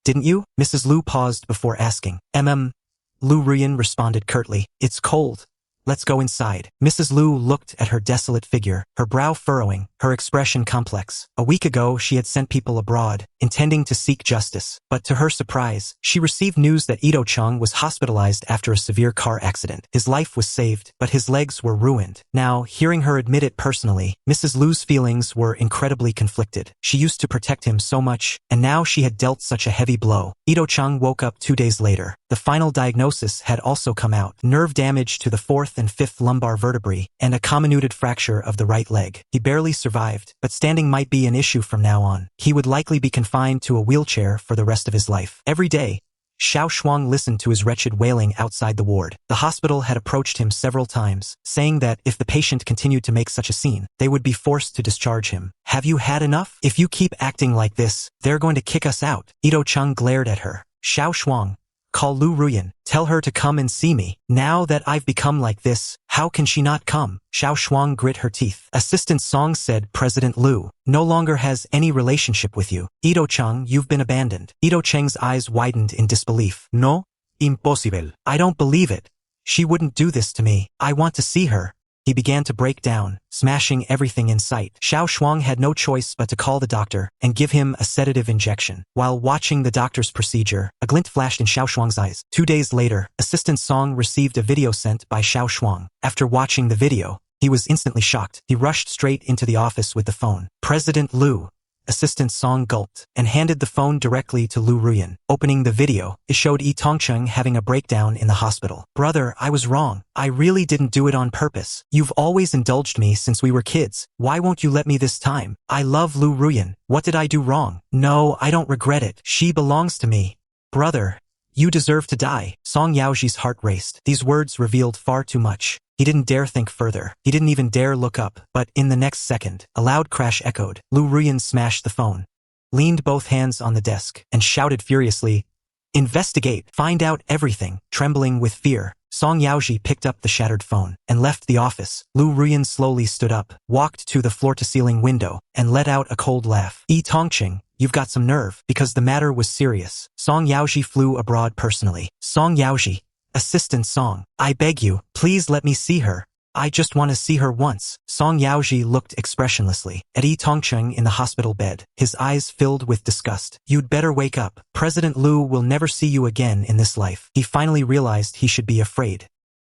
didn't you? Mrs. Liu paused before asking. Liu Ruyan responded curtly. It's cold. Let's go inside. Mrs. Liu looked at her desolate figure, her brow furrowing, her expression complex. A week ago, she had sent people abroad, intending to seek justice. But to her surprise, she received news that Ito Cheng was hospitalized after a severe car accident. His life was saved, but his legs were ruined. Now, hearing her admit it personally, Mrs. Liu's feelings were incredibly conflicted. She used to protect him so much, and now she had dealt such a heavy blow. Ito Cheng woke up 2 days later. The final diagnosis had also come out. Nerve damage to the 4th and 5th lumbar vertebrae, and a comminuted fracture of the right leg. He barely survived, but standing might be an issue from now on. He would likely be confined to a wheelchair for the rest of his life. Every day, Xiao Shuang listened to his wretched wailing outside the ward. The hospital had approached him several times, saying that if the patient continued to make such a scene, they would be forced to discharge him. Have you had enough? If you keep acting like this, they're going to kick us out. Ito Chung glared at her. Xiao Shuang, call Liu Ruyan. Tell her to come and see me. Now that I've become like this, how can she not come? Xiao Shuang grit her teeth. Assistant Song said President Liu no longer has any relationship with you. Ito Chung, you've been abandoned. Ito Cheng's eyes widened in disbelief. No? Impossible. I don't believe it. She wouldn't do this to me. I want to see her. He began to break down, smashing everything in sight. Xiao Shuang had no choice but to call the doctor and give him a sedative injection. While watching the doctor's procedure, a glint flashed in Xiao Shuang's eyes. 2 days later, Assistant Song received a video sent by Xiao Shuang. After watching the video, he was instantly shocked. He rushed straight into the office with the phone. President Liu. Assistant Song gulped and handed the phone directly to Liu Ruyan. Opening the video, it showed Yi Tongcheng having a breakdown in the hospital. Brother, I was wrong. I really didn't do it on purpose. You've always indulged me since we were kids. Why won't you let me this time? I love Liu Ruyan. What did I do wrong? No, I don't regret it. She belongs to me. Brother, you deserve to die. Song Yaoji's heart raced. These words revealed far too much. He didn't dare think further. He didn't even dare look up. But in the next second, a loud crash echoed. Liu Ruyan smashed the phone, leaned both hands on the desk, and shouted furiously, "Investigate! Find out everything!" Trembling with fear, Song Yaoji picked up the shattered phone and left the office. Liu Ruyan slowly stood up, walked to the floor-to-ceiling window, and let out a cold laugh. Yi Tongcheng, you've got some nerve, because the matter was serious. Song Yaoji flew abroad personally. Song Yaoji, Assistant Song, I beg you, please let me see her. I just want to see her once. Song Yaoji looked expressionlessly at Yi Tongcheng in the hospital bed, his eyes filled with disgust. You'd better wake up. President Liu will never see you again in this life. He finally realized he should be afraid.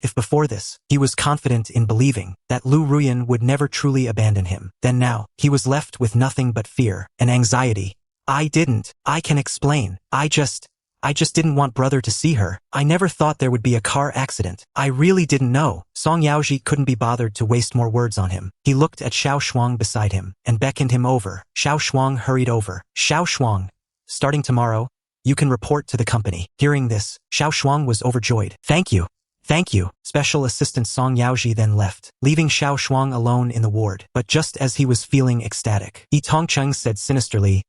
If before this, he was confident in believing that Liu Ruyan would never truly abandon him, then now, he was left with nothing but fear and anxiety. I can explain. I just didn't want brother to see her. I never thought there would be a car accident. I really didn't know. Song Yaoji couldn't be bothered to waste more words on him. He looked at Xiao Shuang beside him and beckoned him over. Xiao Shuang hurried over. Xiao Shuang, starting tomorrow, you can report to the company. Hearing this, Xiao Shuang was overjoyed. Thank you. Thank you. Special Assistant Song Yaoji then left, leaving Xiao Shuang alone in the ward. But just as he was feeling ecstatic, Yi Tongcheng said sinisterly,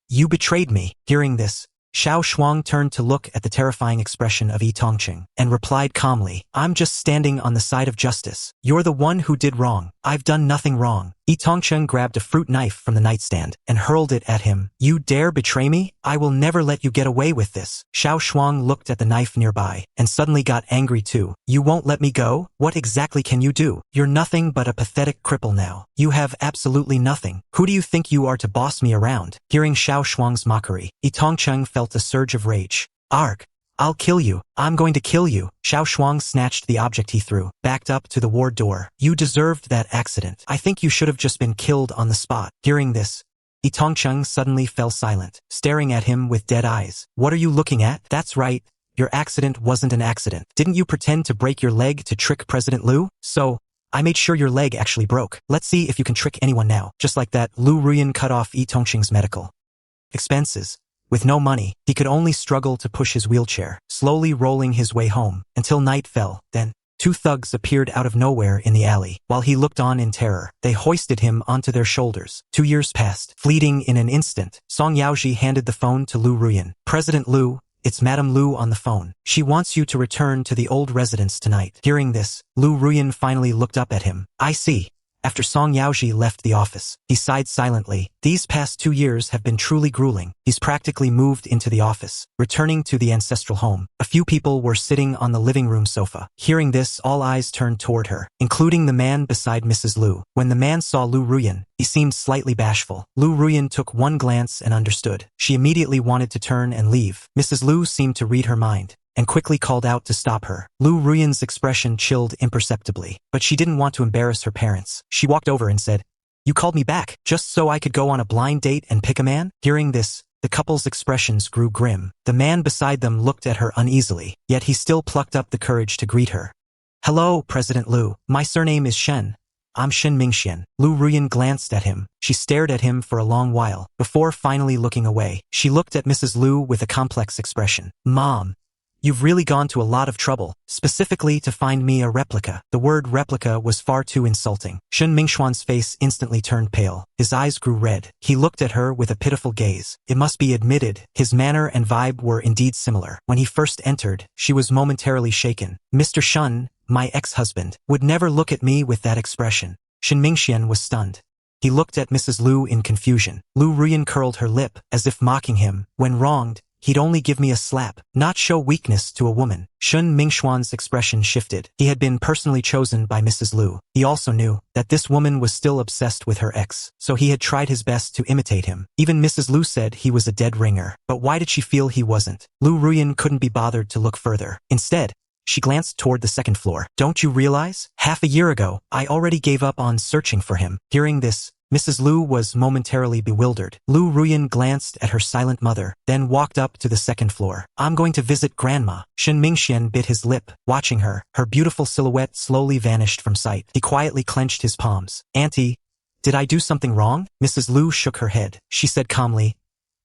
You betrayed me. Hearing this, Xiao Shuang turned to look at the terrifying expression of Yi Tongcheng and replied calmly, I'm just standing on the side of justice. You're the one who did wrong. I've done nothing wrong. Yi Tongcheng grabbed a fruit knife from the nightstand and hurled it at him. You dare betray me? I will never let you get away with this. Xiao Shuang looked at the knife nearby and suddenly got angry too. You won't let me go? What exactly can you do? You're nothing but a pathetic cripple now. You have absolutely nothing. Who do you think you are to boss me around? Hearing Xiao Shuang's mockery, Yi Tongcheng felt a surge of rage. Arg! I'll kill you. I'm going to kill you. Xiao Shuang snatched the object he threw, backed up to the ward door. You deserved that accident. I think you should have just been killed on the spot. Hearing this, Yi Tongcheng suddenly fell silent, staring at him with dead eyes. What are you looking at? That's right. Your accident wasn't an accident. Didn't you pretend to break your leg to trick President Liu? So, I made sure your leg actually broke. Let's see if you can trick anyone now. Just like that, Liu Ruyan cut off Yi Tongcheng's medical expenses. With no money, he could only struggle to push his wheelchair, slowly rolling his way home, until night fell. Then, two thugs appeared out of nowhere in the alley. While he looked on in terror, they hoisted him onto their shoulders. 2 years passed, fleeting in an instant. Song Yaoji handed the phone to Liu Ruyan. President Liu, it's Madame Liu on the phone. She wants you to return to the old residence tonight. Hearing this, Liu Ruyan finally looked up at him. I see. After Song Yaoji left the office, he sighed silently. These past 2 years have been truly grueling. He's practically moved into the office, returning to the ancestral home. A few people were sitting on the living room sofa. Hearing this, all eyes turned toward her, including the man beside Mrs. Liu. When the man saw Liu Ruyan, he seemed slightly bashful. Liu Ruyan took one glance and understood. She immediately wanted to turn and leave. Mrs. Liu seemed to read her mind and quickly called out to stop her. Liu Ruyan's expression chilled imperceptibly, but she didn't want to embarrass her parents. She walked over and said, You called me back, just so I could go on a blind date and pick a man? Hearing this, the couple's expressions grew grim. The man beside them looked at her uneasily, yet he still plucked up the courage to greet her. Hello, President Liu. My surname is Shen. I'm Shen Mingxian. Liu Ruyan glanced at him. She stared at him for a long while, before finally looking away. She looked at Mrs. Liu with a complex expression. Mom, you've really gone to a lot of trouble, specifically to find me a replica. The word replica was far too insulting. Shen Mingxuan's face instantly turned pale. His eyes grew red. He looked at her with a pitiful gaze. It must be admitted, his manner and vibe were indeed similar. When he first entered, she was momentarily shaken. Mr. Shen, my ex-husband, would never look at me with that expression. Shen Mingxian was stunned. He looked at Mrs. Liu in confusion. Liu Ruyan curled her lip, as if mocking him. When wronged, he'd only give me a slap, not show weakness to a woman. Shen Mingxuan's expression shifted. He had been personally chosen by Mrs. Liu. He also knew that this woman was still obsessed with her ex, so he had tried his best to imitate him. Even Mrs. Liu said he was a dead ringer. But why did she feel he wasn't? Liu Ruyan couldn't be bothered to look further. Instead, she glanced toward the second floor. Don't you realize? Half a year ago, I already gave up on searching for him. Hearing this, Mrs. Liu was momentarily bewildered. Liu Ruyan glanced at her silent mother, then walked up to the second floor. I'm going to visit Grandma. Shen Mingxian bit his lip, watching her. Her beautiful silhouette slowly vanished from sight. He quietly clenched his palms. Auntie, did I do something wrong? Mrs. Liu shook her head. She said calmly,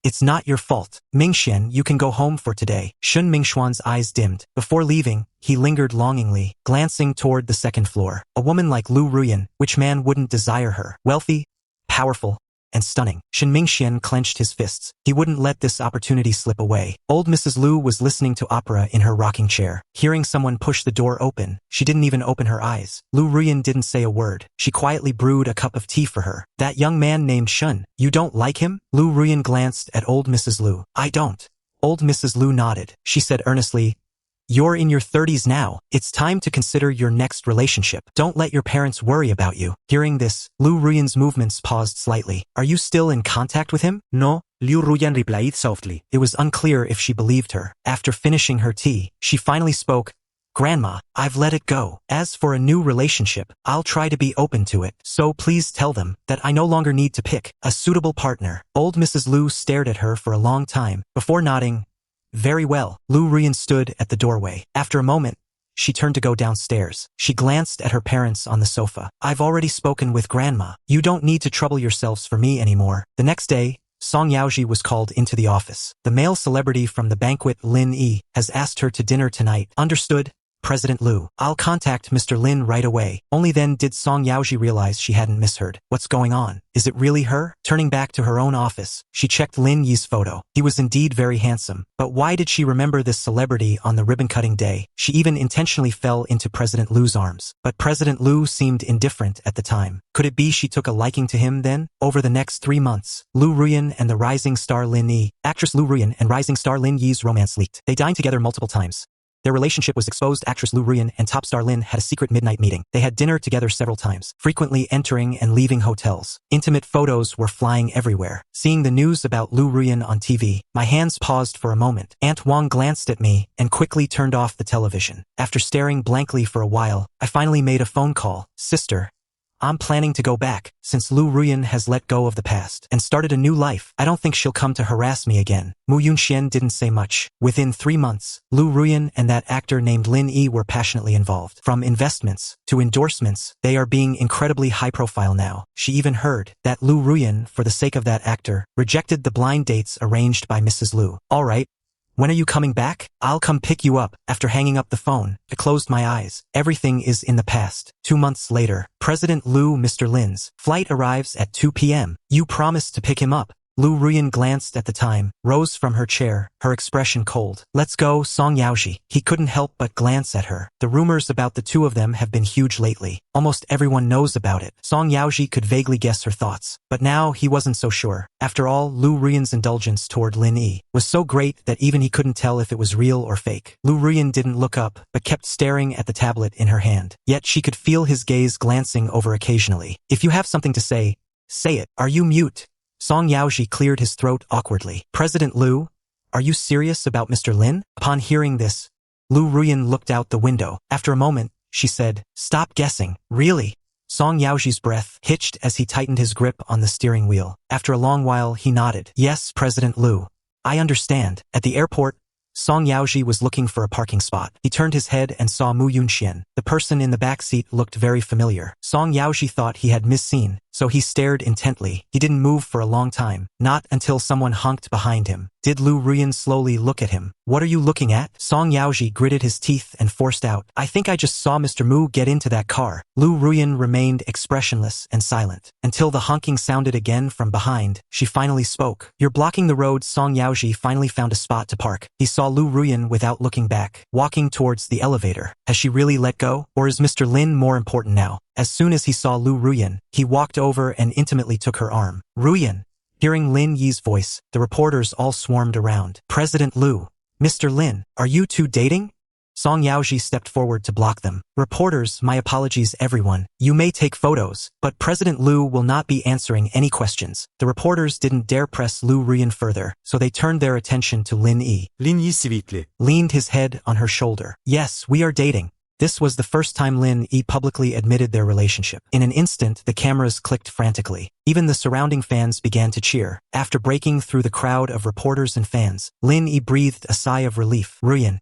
it's not your fault. Mingxian, you can go home for today. Shen Mingxuan's eyes dimmed. Before leaving, he lingered longingly, glancing toward the second floor. A woman like Liu Ruyan, which man wouldn't desire her? Wealthy, powerful, and stunning. Shen Mingxian clenched his fists. He wouldn't let this opportunity slip away. Old Mrs. Liu was listening to opera in her rocking chair. Hearing someone push the door open, she didn't even open her eyes. Liu Ruyan didn't say a word. She quietly brewed a cup of tea for her. That young man named Shen, you don't like him? Liu Ruyan glanced at old Mrs. Liu. I don't. Old Mrs. Liu nodded. She said earnestly, you're in your 30s now. It's time to consider your next relationship. Don't let your parents worry about you. Hearing this, Liu Ruyan's movements paused slightly. Are you still in contact with him? No, Liu Ruyan replied softly. It was unclear if she believed her. After finishing her tea, she finally spoke. Grandma, I've let it go. As for a new relationship, I'll try to be open to it. So please tell them that I no longer need to pick a suitable partner. Old Mrs. Liu stared at her for a long time, before nodding. Very well. Liu Ruyan stood at the doorway. After a moment, she turned to go downstairs. She glanced at her parents on the sofa. I've already spoken with Grandma. You don't need to trouble yourselves for me anymore. The next day, Song Yaoji was called into the office. The male celebrity from the banquet, Lin Yi, has asked her to dinner tonight. Understood? President Liu. I'll contact Mr. Lin right away. Only then did Song Yaoji realize she hadn't misheard. What's going on? Is it really her? Turning back to her own office, she checked Lin Yi's photo. He was indeed very handsome. But why did she remember this celebrity on the ribbon-cutting day? She even intentionally fell into President Liu's arms. But President Liu seemed indifferent at the time. Could it be she took a liking to him then? Over the next 3 months, Liu Ruyan and the rising star Lin Yi, actress Liu Ruyan and rising star Lin Yi's romance leaked. They dined together multiple times. Their relationship was exposed. Actress Liu Ruyan and top star Lin had a secret midnight meeting. They had dinner together several times, frequently entering and leaving hotels. Intimate photos were flying everywhere. Seeing the news about Liu Ruyan on TV, my hands paused for a moment. Aunt Wang glanced at me and quickly turned off the television. After staring blankly for a while, I finally made a phone call. Sister, I'm planning to go back, since Liu Ruyan has let go of the past and started a new life. I don't think she'll come to harass me again. Mu Yunxian didn't say much. Within 3 months, Liu Ruyan and that actor named Lin Yi were passionately involved. From investments to endorsements, they are being incredibly high profile now. She even heard that Liu Ruyan, for the sake of that actor, rejected the blind dates arranged by Mrs. Liu. All right. When are you coming back? I'll come pick you up. After hanging up the phone, I closed my eyes. Everything is in the past. 2 months later, President Liu, Mr. Lin's flight arrives at 2 p.m. You promised to pick him up. Liu Ruyan glanced at the time, rose from her chair, her expression cold. Let's go, Song Yaoji. He couldn't help but glance at her. The rumors about the two of them have been huge lately. Almost everyone knows about it. Song Yaoji could vaguely guess her thoughts, but now he wasn't so sure. After all, Liu Ruyan's indulgence toward Lin Yi was so great that even he couldn't tell if it was real or fake. Liu Ruyan didn't look up, but kept staring at the tablet in her hand. Yet she could feel his gaze glancing over occasionally. If you have something to say it. Are you mute? Song Yaoji cleared his throat awkwardly. President Liu, are you serious about Mr. Lin? Upon hearing this, Liu Ruyan looked out the window. After a moment, she said, stop guessing. Really? Song Yaoji's breath hitched as he tightened his grip on the steering wheel. After a long while, he nodded. Yes, President Liu. I understand. At the airport, Song Yaoji was looking for a parking spot. He turned his head and saw Mu Yunxian. The person in the back seat looked very familiar. Song Yaoji thought he had misseen, so he stared intently. He didn't move for a long time, not until someone honked behind him. Did Liu Ruyan slowly look at him? What are you looking at? Song Yaoji gritted his teeth and forced out, I think I just saw Mr. Mu get into that car. Liu Ruyan remained expressionless and silent. Until the honking sounded again from behind, she finally spoke. You're blocking the road. Song Yaoji finally found a spot to park. He saw Liu Ruyan without looking back, walking towards the elevator. Has she really let go? Or is Mr. Lin more important now? As soon as he saw Liu Ruyan, he walked over and intimately took her arm. Ruyan. Hearing Lin Yi's voice, the reporters all swarmed around. President Liu. Mr. Lin, are you two dating? Song Yaoji stepped forward to block them. Reporters, my apologies everyone. You may take photos, but President Liu will not be answering any questions. The reporters didn't dare press Liu Ruyan further, so they turned their attention to Lin Yi. Lin Yi s'il vous plaît. Leaned his head on her shoulder. Yes, we are dating. This was the first time Lin Yi publicly admitted their relationship. In an instant, the cameras clicked frantically. Even the surrounding fans began to cheer. After breaking through the crowd of reporters and fans, Lin Yi breathed a sigh of relief. Ruyan.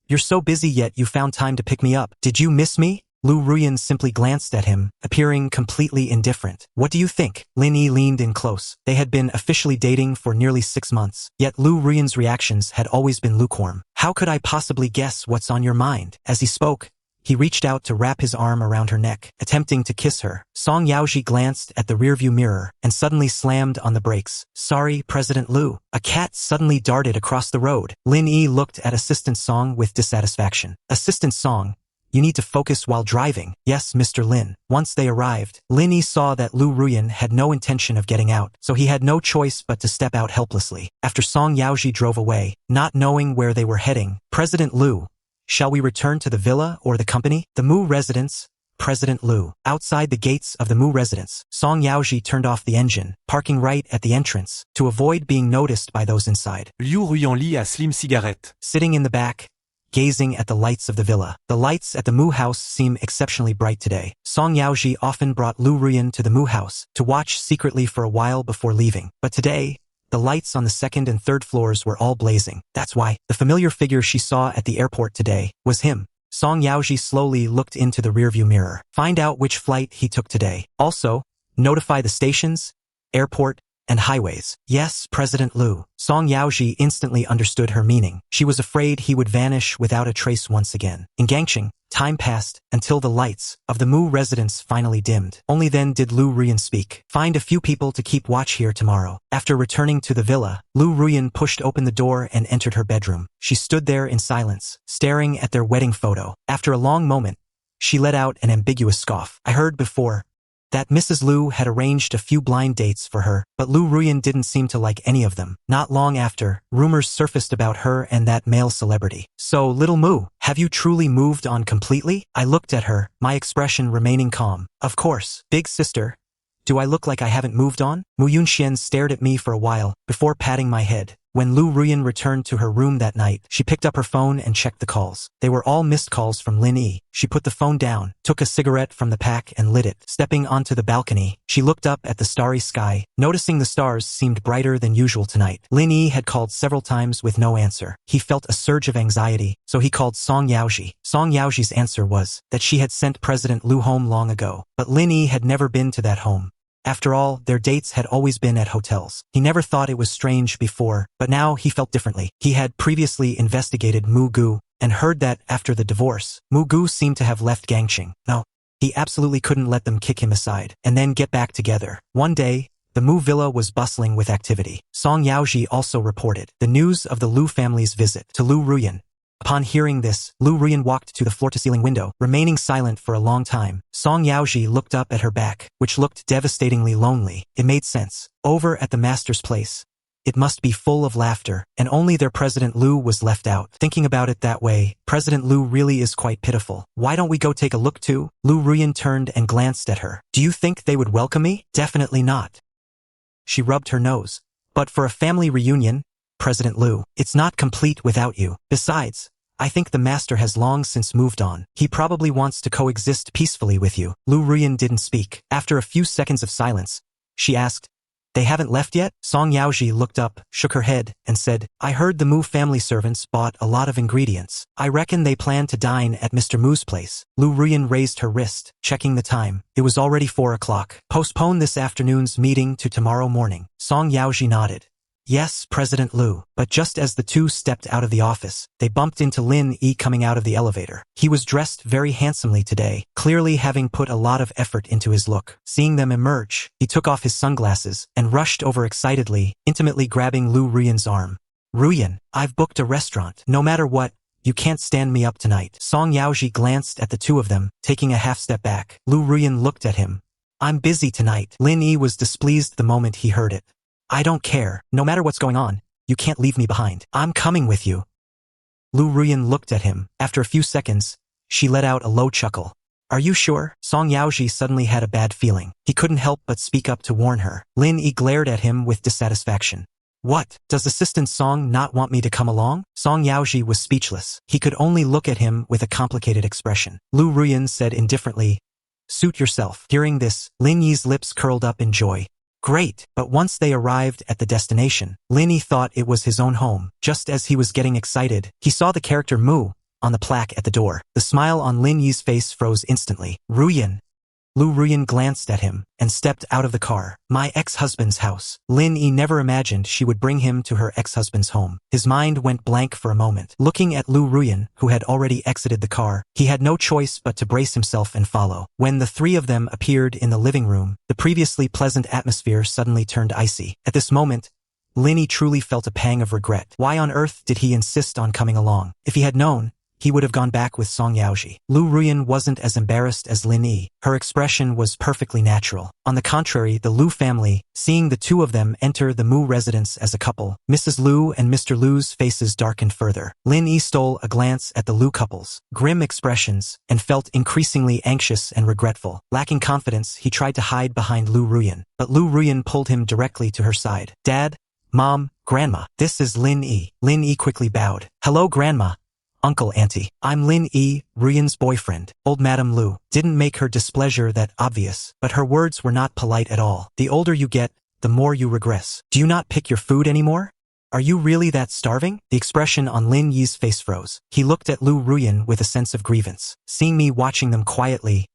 You're so busy yet you found time to pick me up. Did you miss me? Liu Ruyan simply glanced at him, appearing completely indifferent. What do you think? Lin Yi leaned in close. They had been officially dating for nearly 6 months, yet Liu Ruyan's reactions had always been lukewarm. How could I possibly guess what's on your mind? As he spoke, he reached out to wrap his arm around her neck, attempting to kiss her. Song Yaoji glanced at the rearview mirror and suddenly slammed on the brakes. Sorry, President Liu. A cat suddenly darted across the road. Lin Yi looked at Assistant Song with dissatisfaction. Assistant Song, you need to focus while driving. Yes, Mr. Lin. Once they arrived, Lin Yi saw that Liu Ruyan had no intention of getting out, so he had no choice but to step out helplessly. After Song Yaoji drove away, not knowing where they were heading, President Liu, shall we return to the villa or the company? The Mu residence. President Liu. Outside the gates of the Mu residence, Song Yaoji turned off the engine, parking right at the entrance, to avoid being noticed by those inside. Liu Ruyan lit a slim cigarette. Sitting in the back, gazing at the lights of the villa. The lights at the Mu house seem exceptionally bright today. Song Yaoji often brought Liu Ruyan to the Mu house, to watch secretly for a while before leaving. But today, the lights on the 2nd and 3rd floors were all blazing. That's why the familiar figure she saw at the airport today was him. Song Yaoji slowly looked into the rearview mirror. Find out which flight he took today. Also, notify the stations, airport, and highways. Yes, President Liu. Song Yaoji instantly understood her meaning. She was afraid he would vanish without a trace once again. In Gangqing, time passed until the lights of the Mu residence finally dimmed. Only then did Liu Ruyan speak. Find a few people to keep watch here tomorrow. After returning to the villa, Liu Ruyan pushed open the door and entered her bedroom. She stood there in silence, staring at their wedding photo. After a long moment, she let out an ambiguous scoff. I heard before that Mrs. Liu had arranged a few blind dates for her, but Liu Ruyan didn't seem to like any of them. Not long after, rumors surfaced about her and that male celebrity. So, little Mu, have you truly moved on completely? I looked at her, my expression remaining calm. Of course, big sister. Do I look like I haven't moved on? Mu Yunxian stared at me for a while, before patting my head. When Liu Ruyan returned to her room that night, she picked up her phone and checked the calls. They were all missed calls from Lin Yi. She put the phone down, took a cigarette from the pack and lit it. Stepping onto the balcony, she looked up at the starry sky, noticing the stars seemed brighter than usual tonight. Lin Yi had called several times with no answer. He felt a surge of anxiety, so he called Song Yaoji. Song Yaoji's answer was that she had sent President Liu home long ago, but Lin Yi had never been to that home. After all, their dates had always been at hotels. He never thought it was strange before, but now he felt differently. He had previously investigated Mu Gu and heard that after the divorce, Mu Gu seemed to have left Gangqing. No, he absolutely couldn't let them kick him aside and then get back together. One day, the Mu villa was bustling with activity. Song Yaoji also reported the news of the Liu family's visit to Liu Ruyan. Upon hearing this, Liu Ruyan walked to the floor-to-ceiling window, remaining silent for a long time. Song Yaoji looked up at her back, which looked devastatingly lonely. It made sense. Over at the master's place, it must be full of laughter, and only their President Liu was left out. Thinking about it that way, President Liu really is quite pitiful. Why don't we go take a look too? Liu Ruyan turned and glanced at her. Do you think they would welcome me? Definitely not. She rubbed her nose. But for a family reunion, President Liu, it's not complete without you. Besides, I think the master has long since moved on. He probably wants to coexist peacefully with you. Liu Ruyan didn't speak. After a few seconds of silence, she asked, They haven't left yet? Song Yaoji looked up, shook her head, and said, I heard the Mu family servants bought a lot of ingredients. I reckon they plan to dine at Mr. Mu's place. Liu Ruyan raised her wrist, checking the time. It was already 4 o'clock. Postpone this afternoon's meeting to tomorrow morning. Song Yaoji nodded. Yes, President Liu. But just as the two stepped out of the office, they bumped into Lin Yi coming out of the elevator. He was dressed very handsomely today, clearly having put a lot of effort into his look. Seeing them emerge, he took off his sunglasses and rushed over excitedly, intimately grabbing Liu Ruyan's arm. Ruyan, I've booked a restaurant. No matter what, you can't stand me up tonight. Song Yaoji glanced at the two of them, taking a half step back. Liu Ruyan looked at him. I'm busy tonight. Lin Yi was displeased the moment he heard it. I don't care. No matter what's going on, you can't leave me behind. I'm coming with you. Liu Ruyan looked at him. After a few seconds, she let out a low chuckle. Are you sure? Song Yaoji suddenly had a bad feeling. He couldn't help but speak up to warn her. Lin Yi glared at him with dissatisfaction. What? Does Assistant Song not want me to come along? Song Yaoji was speechless. He could only look at him with a complicated expression. Liu Ruyan said indifferently, Suit yourself. Hearing this, Lin Yi's lips curled up in joy. Great, but once they arrived at the destination, Lin Yi thought it was his own home. Just as he was getting excited, he saw the character Mu on the plaque at the door. The smile on Lin Yi's face froze instantly. Ruyan. Liu Ruyan glanced at him and stepped out of the car. My ex-husband's house. Lin Yi never imagined she would bring him to her ex-husband's home. His mind went blank for a moment. Looking at Liu Ruyan, who had already exited the car, he had no choice but to brace himself and follow. When the three of them appeared in the living room, the previously pleasant atmosphere suddenly turned icy. At this moment, Lin Yi truly felt a pang of regret. Why on earth did he insist on coming along? If he had known, he would have gone back with Song Yaoji. Liu Ruyan wasn't as embarrassed as Lin Yi. Her expression was perfectly natural. On the contrary, the Liu family, seeing the two of them enter the Mu residence as a couple, Mrs. Liu and Mr. Liu's faces darkened further. Lin Yi stole a glance at the Liu couple's grim expressions and felt increasingly anxious and regretful. Lacking confidence, he tried to hide behind Liu Ruyan, but Liu Ruyan pulled him directly to her side. Dad, Mom, Grandma, this is Lin Yi. Lin Yi quickly bowed. Hello, Grandma. Uncle, Auntie. I'm Lin Yi, Ruyan's boyfriend. Old Madame Liu didn't make her displeasure that obvious, but her words were not polite at all. The older you get, the more you regress. Do you not pick your food anymore? Are you really that starving? The expression on Lin Yi's face froze. He looked at Liu Ruyan with a sense of grievance. Seeing me watching them quietly,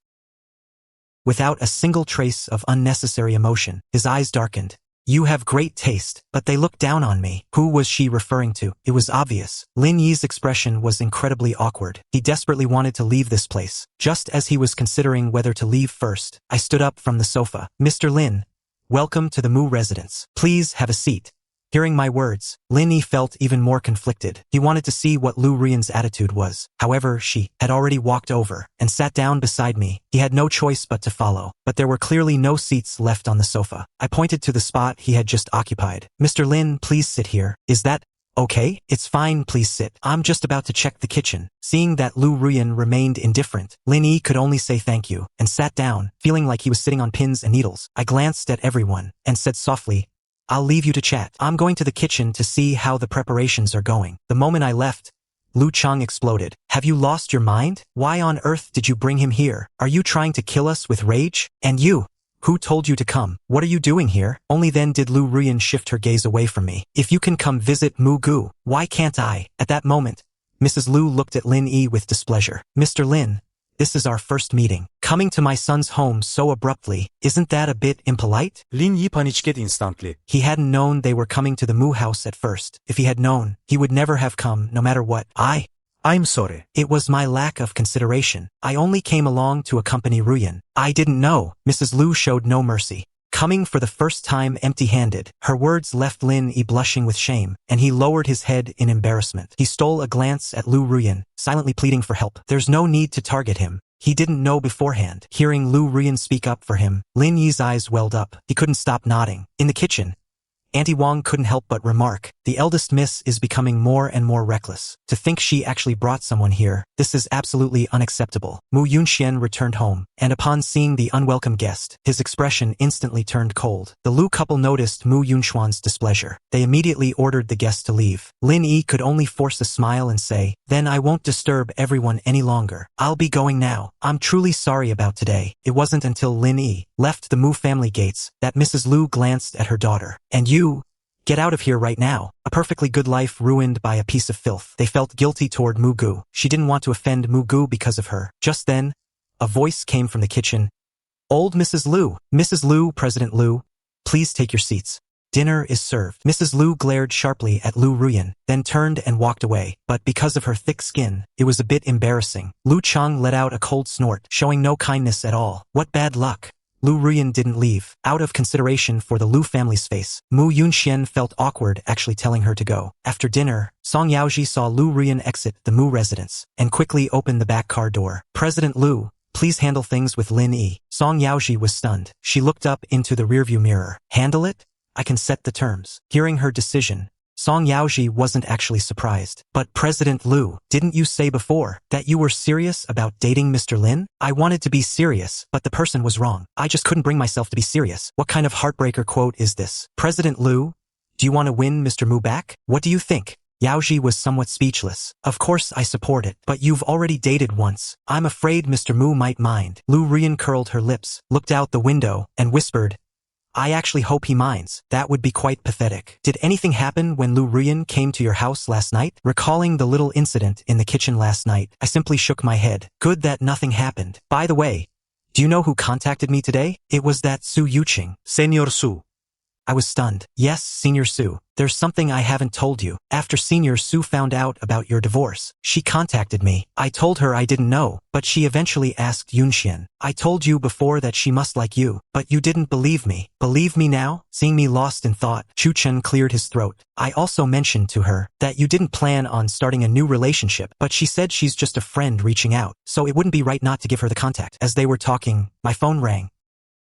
without a single trace of unnecessary emotion, his eyes darkened. You have great taste, but they look down on me. Who was she referring to? It was obvious. Lin Yi's expression was incredibly awkward. He desperately wanted to leave this place. Just as he was considering whether to leave first, I stood up from the sofa. Mr. Lin, welcome to the Mu residence. Please have a seat. Hearing my words, Lin Yi felt even more conflicted. He wanted to see what Liu Ruyan's attitude was. However, she had already walked over and sat down beside me. He had no choice but to follow, but there were clearly no seats left on the sofa. I pointed to the spot he had just occupied. Mr. Lin, please sit here. Is that okay? It's fine, please sit. I'm just about to check the kitchen. Seeing that Liu Ruyan remained indifferent, Lin Yi could only say thank you and sat down, feeling like he was sitting on pins and needles. I glanced at everyone and said softly, I'll leave you to chat. I'm going to the kitchen to see how the preparations are going. The moment I left, Lu Chang exploded. Have you lost your mind? Why on earth did you bring him here? Are you trying to kill us with rage? And you? Who told you to come? What are you doing here? Only then did Liu Ruyan shift her gaze away from me. If you can come visit Mu Gu, why can't I? At that moment, Mrs. Liu looked at Lin Yi with displeasure. Mr. Lin, this is our first meeting. Coming to my son's home so abruptly, isn't that a bit impolite? Lin Yi panicked instantly. He hadn't known they were coming to the Mu house at first. If he had known, he would never have come, no matter what. I'm sorry. It was my lack of consideration. I only came along to accompany Ruyan. I didn't know. Mrs. Liu showed no mercy. Coming for the first time empty-handed, her words left Lin Yi blushing with shame, and he lowered his head in embarrassment. He stole a glance at Liu Ruyan, silently pleading for help. There's no need to target him. He didn't know beforehand. Hearing Liu Ruyan speak up for him, Lin Yi's eyes welled up. He couldn't stop nodding. In the kitchen, Auntie Wang couldn't help but remark, the eldest miss is becoming more and more reckless. To think she actually brought someone here, this is absolutely unacceptable. Mu Yunxian returned home, and upon seeing the unwelcome guest, his expression instantly turned cold. The Liu couple noticed Mu Yunxuan's displeasure. They immediately ordered the guest to leave. Lin Yi could only force a smile and say, then I won't disturb everyone any longer. I'll be going now. I'm truly sorry about today. It wasn't until Lin Yi left the Mu family gates, that Mrs. Liu glanced at her daughter. And you? Get out of here right now. A perfectly good life ruined by a piece of filth. They felt guilty toward Mugu. She didn't want to offend Mugu because of her. Just then, a voice came from the kitchen. Old Mrs. Liu. Mrs. Liu, President Liu, please take your seats. Dinner is served. Mrs. Liu glared sharply at Liu Ruyan, then turned and walked away. But because of her thick skin, it was a bit embarrassing. Liu Chang let out a cold snort, showing no kindness at all. What bad luck. Liu Ruyan didn't leave. Out of consideration for the Liu family's face, Mu Yunxian felt awkward actually telling her to go. After dinner, Song Yaoji saw Liu Ruyan exit the Mu residence, and quickly opened the back car door. President Liu, please handle things with Lin Yi. Song Yaoji was stunned. She looked up into the rearview mirror. Handle it? I can set the terms. Hearing her decision, Song Yaoji wasn't actually surprised. But President Liu, didn't you say before that you were serious about dating Mr. Lin? I wanted to be serious, but the person was wrong. I just couldn't bring myself to be serious. What kind of heartbreaker quote is this? President Liu, do you want to win Mr. Mu back? What do you think? Yaoji was somewhat speechless. Of course I support it, but you've already dated once. I'm afraid Mr. Mu might mind. Liu Ruyan curled her lips, looked out the window, and whispered, I actually hope he minds. That would be quite pathetic. Did anything happen when Liu Ruyan came to your house last night? Recalling the little incident in the kitchen last night, I simply shook my head. Good that nothing happened. By the way, do you know who contacted me today? It was that Su Yuqing. Senor Su. I was stunned. Yes, Senior Su. There's something I haven't told you. After Senior Su found out about your divorce, she contacted me. I told her I didn't know, but she eventually asked Yunxian. I told you before that she must like you, but you didn't believe me. Believe me now? Seeing me lost in thought, Chu Chen cleared his throat. I also mentioned to her that you didn't plan on starting a new relationship, but she said she's just a friend reaching out, so it wouldn't be right not to give her the contact. As they were talking, my phone rang.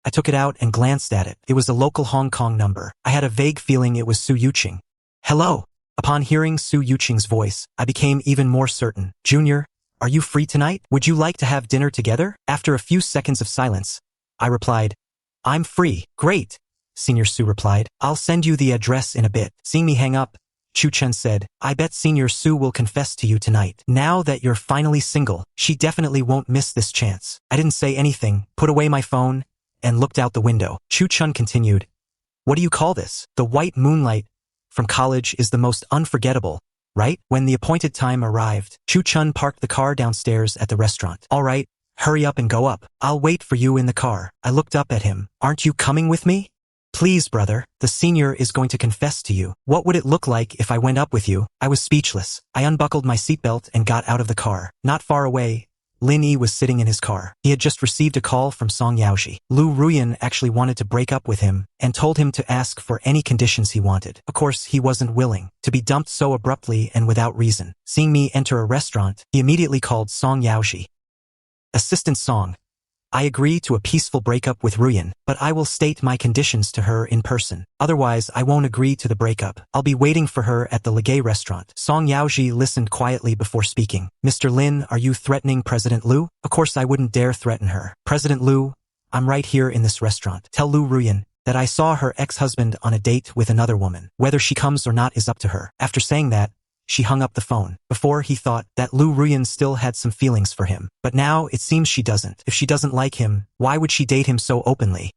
I took it out and glanced at it. It was a local Hong Kong number. I had a vague feeling it was Su Yuqing. Hello. Upon hearing Su Yuqing's voice, I became even more certain. Junior, are you free tonight? Would you like to have dinner together? After a few seconds of silence, I replied, I'm free. Great. Senior Su replied, I'll send you the address in a bit. Seeing me hang up, Chu Chen said, I bet Senior Su will confess to you tonight. Now that you're finally single, she definitely won't miss this chance. I didn't say anything, put away my phone, and looked out the window. Chu Chun continued, what do you call this? The white moonlight from college is the most unforgettable, right? When the appointed time arrived, Chu Chun parked the car downstairs at the restaurant. All right, hurry up and go up. I'll wait for you in the car. I looked up at him. Aren't you coming with me? Please, brother, the senior is going to confess to you. What would it look like if I went up with you? I was speechless. I unbuckled my seatbelt and got out of the car. Not far away, Lin Yi was sitting in his car. He had just received a call from Song Yaoji. Liu Ruyan actually wanted to break up with him and told him to ask for any conditions he wanted. Of course, he wasn't willing to be dumped so abruptly and without reason. Seeing me enter a restaurant, he immediately called Song Yaoji. Assistant Song, I agree to a peaceful breakup with Ruyan, but I will state my conditions to her in person. Otherwise, I won't agree to the breakup. I'll be waiting for her at the Legay restaurant. Song Yaoji listened quietly before speaking. Mr. Lin, are you threatening President Liu? Of course I wouldn't dare threaten her. President Liu, I'm right here in this restaurant. Tell Liu Ruyan that I saw her ex-husband on a date with another woman. Whether she comes or not is up to her. After saying that, she hung up the phone. Before, he thought that Liu Ruyan still had some feelings for him. But now, it seems she doesn't. If she doesn't like him, why would she date him so openly?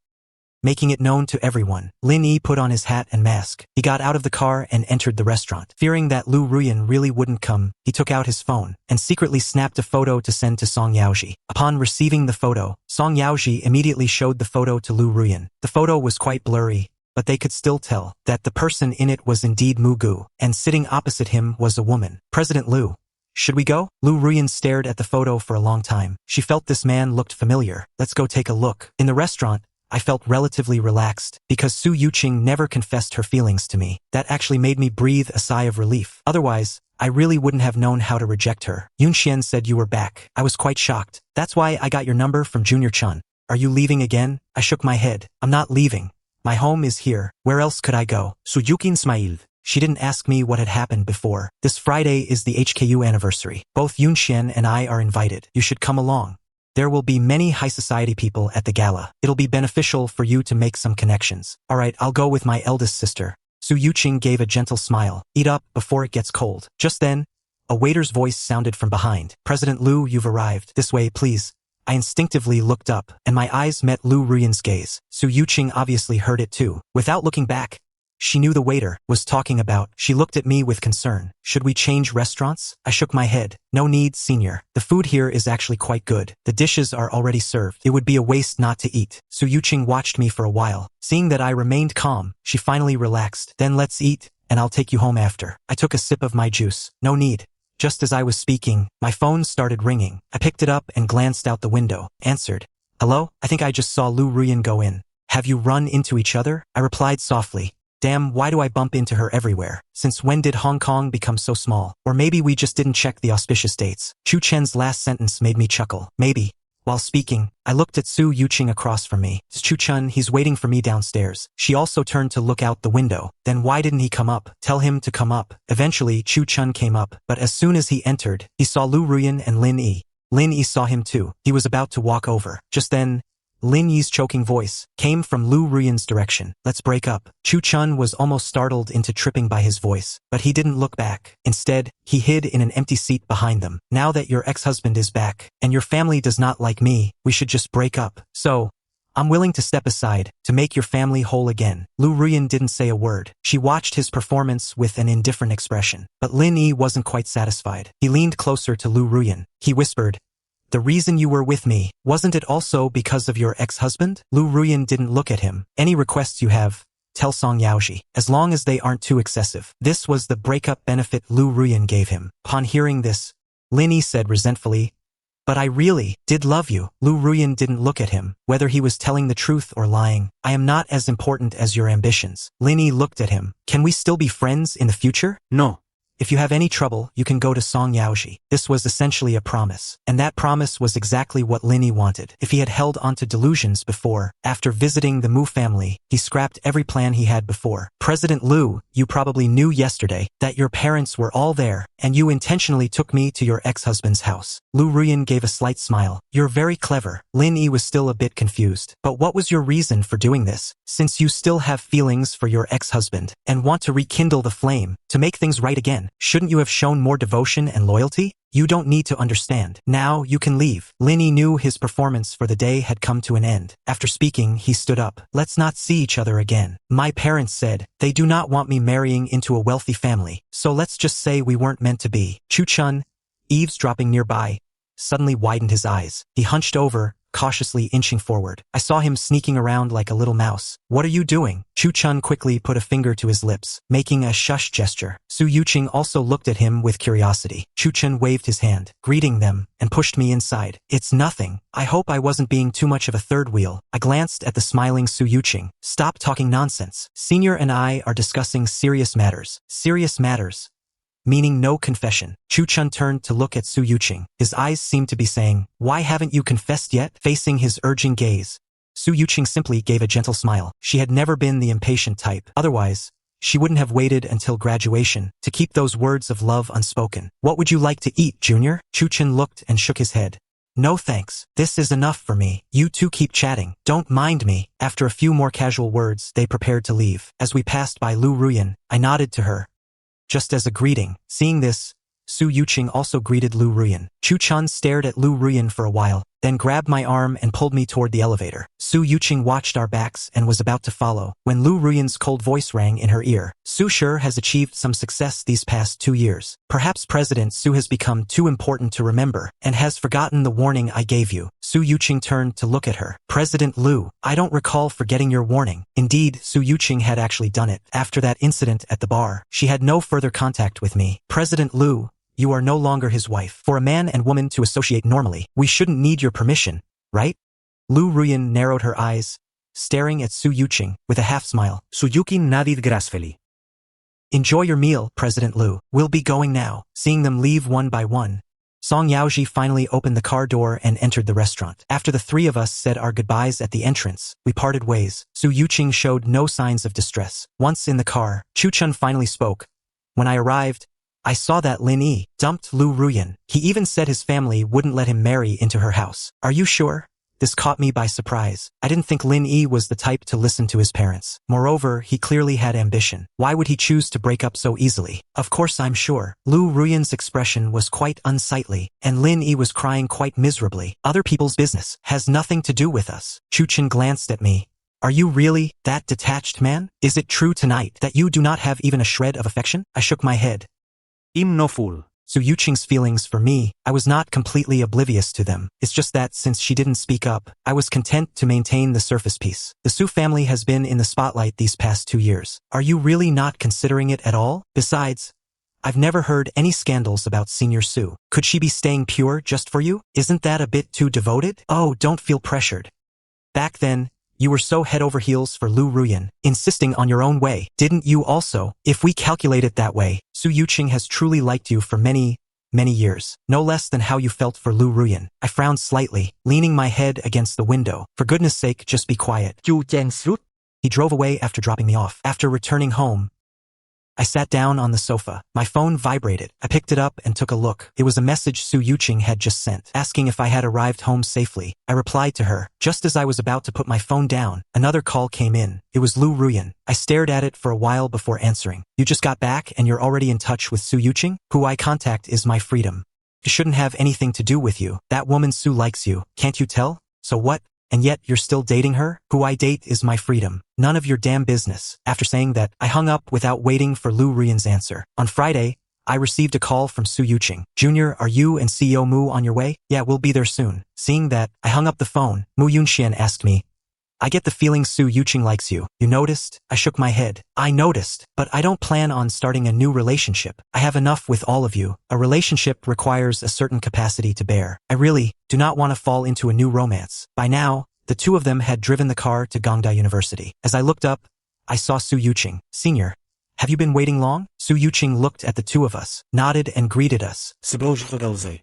Making it known to everyone, Lin Yi put on his hat and mask. He got out of the car and entered the restaurant. Fearing that Liu Ruyan really wouldn't come, he took out his phone and secretly snapped a photo to send to Song Yaoji. Upon receiving the photo, Song Yaoji immediately showed the photo to Liu Ruyan. The photo was quite blurry, but they could still tell that the person in it was indeed Mu Gu, and sitting opposite him was a woman. President Liu, should we go? Liu Ruyan stared at the photo for a long time. She felt this man looked familiar. Let's go take a look. In the restaurant, I felt relatively relaxed, because Su Yuqing never confessed her feelings to me. That actually made me breathe a sigh of relief. Otherwise, I really wouldn't have known how to reject her. Yunxian said you were back. I was quite shocked. That's why I got your number from Junior Chun. Are you leaving again? I shook my head. I'm not leaving. My home is here. Where else could I go? Su Yuqing smiled. She didn't ask me what had happened before. This Friday is the HKU anniversary. Both Yunxian and I are invited. You should come along. There will be many high society people at the gala. It'll be beneficial for you to make some connections. All right, I'll go with my eldest sister. Su Yuqing gave a gentle smile. Eat up before it gets cold. Just then, a waiter's voice sounded from behind. President Liu, you've arrived. This way, please. I instinctively looked up, and my eyes met Liu Ruyan's gaze. Su Yuqing obviously heard it too. Without looking back, she knew the waiter was talking about. She looked at me with concern. Should we change restaurants? I shook my head. No need, senior. The food here is actually quite good. The dishes are already served. It would be a waste not to eat. Su Yuqing watched me for a while. Seeing that I remained calm, she finally relaxed. Then let's eat, and I'll take you home after. I took a sip of my juice. No need. Just as I was speaking, my phone started ringing. I picked it up and glanced out the window. Answered. Hello? I think I just saw Liu Ruyan go in. Have you run into each other? I replied softly. Damn, why do I bump into her everywhere? Since when did Hong Kong become so small? Or maybe we just didn't check the auspicious dates. Chu Chen's last sentence made me chuckle. Maybe. While speaking, I looked at Su Yuqing across from me. It's Chu Chen, he's waiting for me downstairs. She also turned to look out the window. Then why didn't he come up? Tell him to come up. Eventually, Chu Chen came up, but as soon as he entered, he saw Liu Ruyan and Lin Yi. Lin Yi saw him too. He was about to walk over. Just then, Lin Yi's choking voice came from Liu Ruyan's direction. Let's break up. Chu Chen was almost startled into tripping by his voice, but he didn't look back. Instead, he hid in an empty seat behind them. Now that your ex-husband is back, and your family does not like me, we should just break up. So, I'm willing to step aside, to make your family whole again. Liu Ruyan didn't say a word. She watched his performance with an indifferent expression. But Lin Yi wasn't quite satisfied. He leaned closer to Liu Ruyan. He whispered, the reason you were with me, wasn't it also because of your ex-husband? Liu Ruyan didn't look at him. Any requests you have, tell Song Yaoji, as long as they aren't too excessive. This was the breakup benefit Liu Ruyan gave him. Upon hearing this, Lin Yi said resentfully, but I really did love you. Liu Ruyan didn't look at him, whether he was telling the truth or lying. I am not as important as your ambitions. Lin Yi looked at him. Can we still be friends in the future? No. If you have any trouble, you can go to Song Yaoji. This was essentially a promise. And that promise was exactly what Lin Yi wanted. If he had held onto delusions before, after visiting the Mu family, he scrapped every plan he had before. President Liu, you probably knew yesterday that your parents were all there, and you intentionally took me to your ex-husband's house. Liu Ruyan gave a slight smile. You're very clever. Lin Yi was still a bit confused. But what was your reason for doing this? Since you still have feelings for your ex-husband, and want to rekindle the flame, to make things right again, shouldn't you have shown more devotion and loyalty? You don't need to understand. Now you can leave. Lin Yi knew his performance for the day had come to an end. After speaking, he stood up. Let's not see each other again. My parents said they do not want me marrying into a wealthy family, so let's just say we weren't meant to be. Chu Chen, eavesdropping nearby, suddenly widened his eyes. He hunched over, cautiously inching forward. I saw him sneaking around like a little mouse. What are you doing? Chu Chen quickly put a finger to his lips, making a shush gesture. Su Yuqing also looked at him with curiosity. Chu Chen waved his hand, greeting them, and pushed me inside. It's nothing. I hope I wasn't being too much of a third wheel. I glanced at the smiling Su Yuqing. Stop talking nonsense. Senior and I are discussing serious matters. Serious matters. Meaning no confession. Chu Chen turned to look at Su Yuqing. His eyes seemed to be saying, why haven't you confessed yet? Facing his urging gaze, Su Yuqing simply gave a gentle smile. She had never been the impatient type. Otherwise, she wouldn't have waited until graduation to keep those words of love unspoken. What would you like to eat, Junior? Chu Chen looked and shook his head. No thanks. This is enough for me. You two keep chatting. Don't mind me. After a few more casual words, they prepared to leave. As we passed by Liu Ruyan, I nodded to her, just as a greeting. Seeing this, Su Yuqing also greeted Liu Ruyan. Chu Chen stared at Liu Ruyan for a while, then grabbed my arm and pulled me toward the elevator. Su Yuqing watched our backs and was about to follow, when Liu Ruyan's cold voice rang in her ear. Su sure has achieved some success these past 2 years. Perhaps President Su has become too important to remember, and has forgotten the warning I gave you. Su Yuqing turned to look at her. President Liu, I don't recall forgetting your warning. Indeed, Su Yuqing had actually done it. After that incident at the bar, she had no further contact with me. President Liu, you are no longer his wife. For a man and woman to associate normally, we shouldn't need your permission, right? Liu Ruyan narrowed her eyes, staring at Su Yuqing with a half-smile. Su Yuqing nodded gracefully. Enjoy your meal, President Liu. We'll be going now. Seeing them leave one by one, Song Yaoji finally opened the car door and entered the restaurant. After the three of us said our goodbyes at the entrance, we parted ways. Su Yuqing showed no signs of distress. Once in the car, Chu Chen finally spoke. When I arrived, I saw that Lin Yi dumped Liu Ruyan. He even said his family wouldn't let him marry into her house. Are you sure? This caught me by surprise. I didn't think Lin Yi was the type to listen to his parents. Moreover, he clearly had ambition. Why would he choose to break up so easily? Of course, I'm sure. Liu Ruyan's expression was quite unsightly, and Lin Yi was crying quite miserably. Other people's business has nothing to do with us. Chuchen glanced at me. Are you really that detached man? Is it true tonight that you do not have even a shred of affection? I shook my head. I'm no fool. So Yuqing's feelings for me, I was not completely oblivious to them. It's just that since she didn't speak up, I was content to maintain the surface peace. The Su family has been in the spotlight these past 2 years. Are you really not considering it at all? Besides, I've never heard any scandals about Senior Su. Could she be staying pure just for you? Isn't that a bit too devoted? Oh, don't feel pressured. Back then, you were so head over heels for Liu Ruyan, insisting on your own way. Didn't you also? If we calculate it that way, Su Yuqing has truly liked you for many years. No less than how you felt for Liu Ruyan. I frowned slightly, leaning my head against the window. For goodness sake, just be quiet. He drove away after dropping me off. After returning home, I sat down on the sofa. My phone vibrated. I picked it up and took a look. It was a message Su Yuqing had just sent, asking if I had arrived home safely. I replied to her. Just as I was about to put my phone down, another call came in. It was Liu Ruyan. I stared at it for a while before answering. You just got back and you're already in touch with Su Yuqing? Who I contact is my freedom. It shouldn't have anything to do with you. That woman Su likes you. Can't you tell? So what? And yet you're still dating her? Who I date is my freedom. None of your damn business. After saying that, I hung up without waiting for Liu Ruyan's answer. On Friday, I received a call from Su Yuqing. Junior, are you and CEO Mu on your way? Yeah, we'll be there soon. Seeing that, I hung up the phone. Mu Yunxian asked me, I get the feeling Su Yuqing likes you. You noticed? I shook my head. I noticed, but I don't plan on starting a new relationship. I have enough with all of you. A relationship requires a certain capacity to bear. I really do not want to fall into a new romance. By now, the two of them had driven the car to Gongda University. As I looked up, I saw Su Yuqing. Senior, have you been waiting long? Su Yuqing looked at the two of us, nodded and greeted us.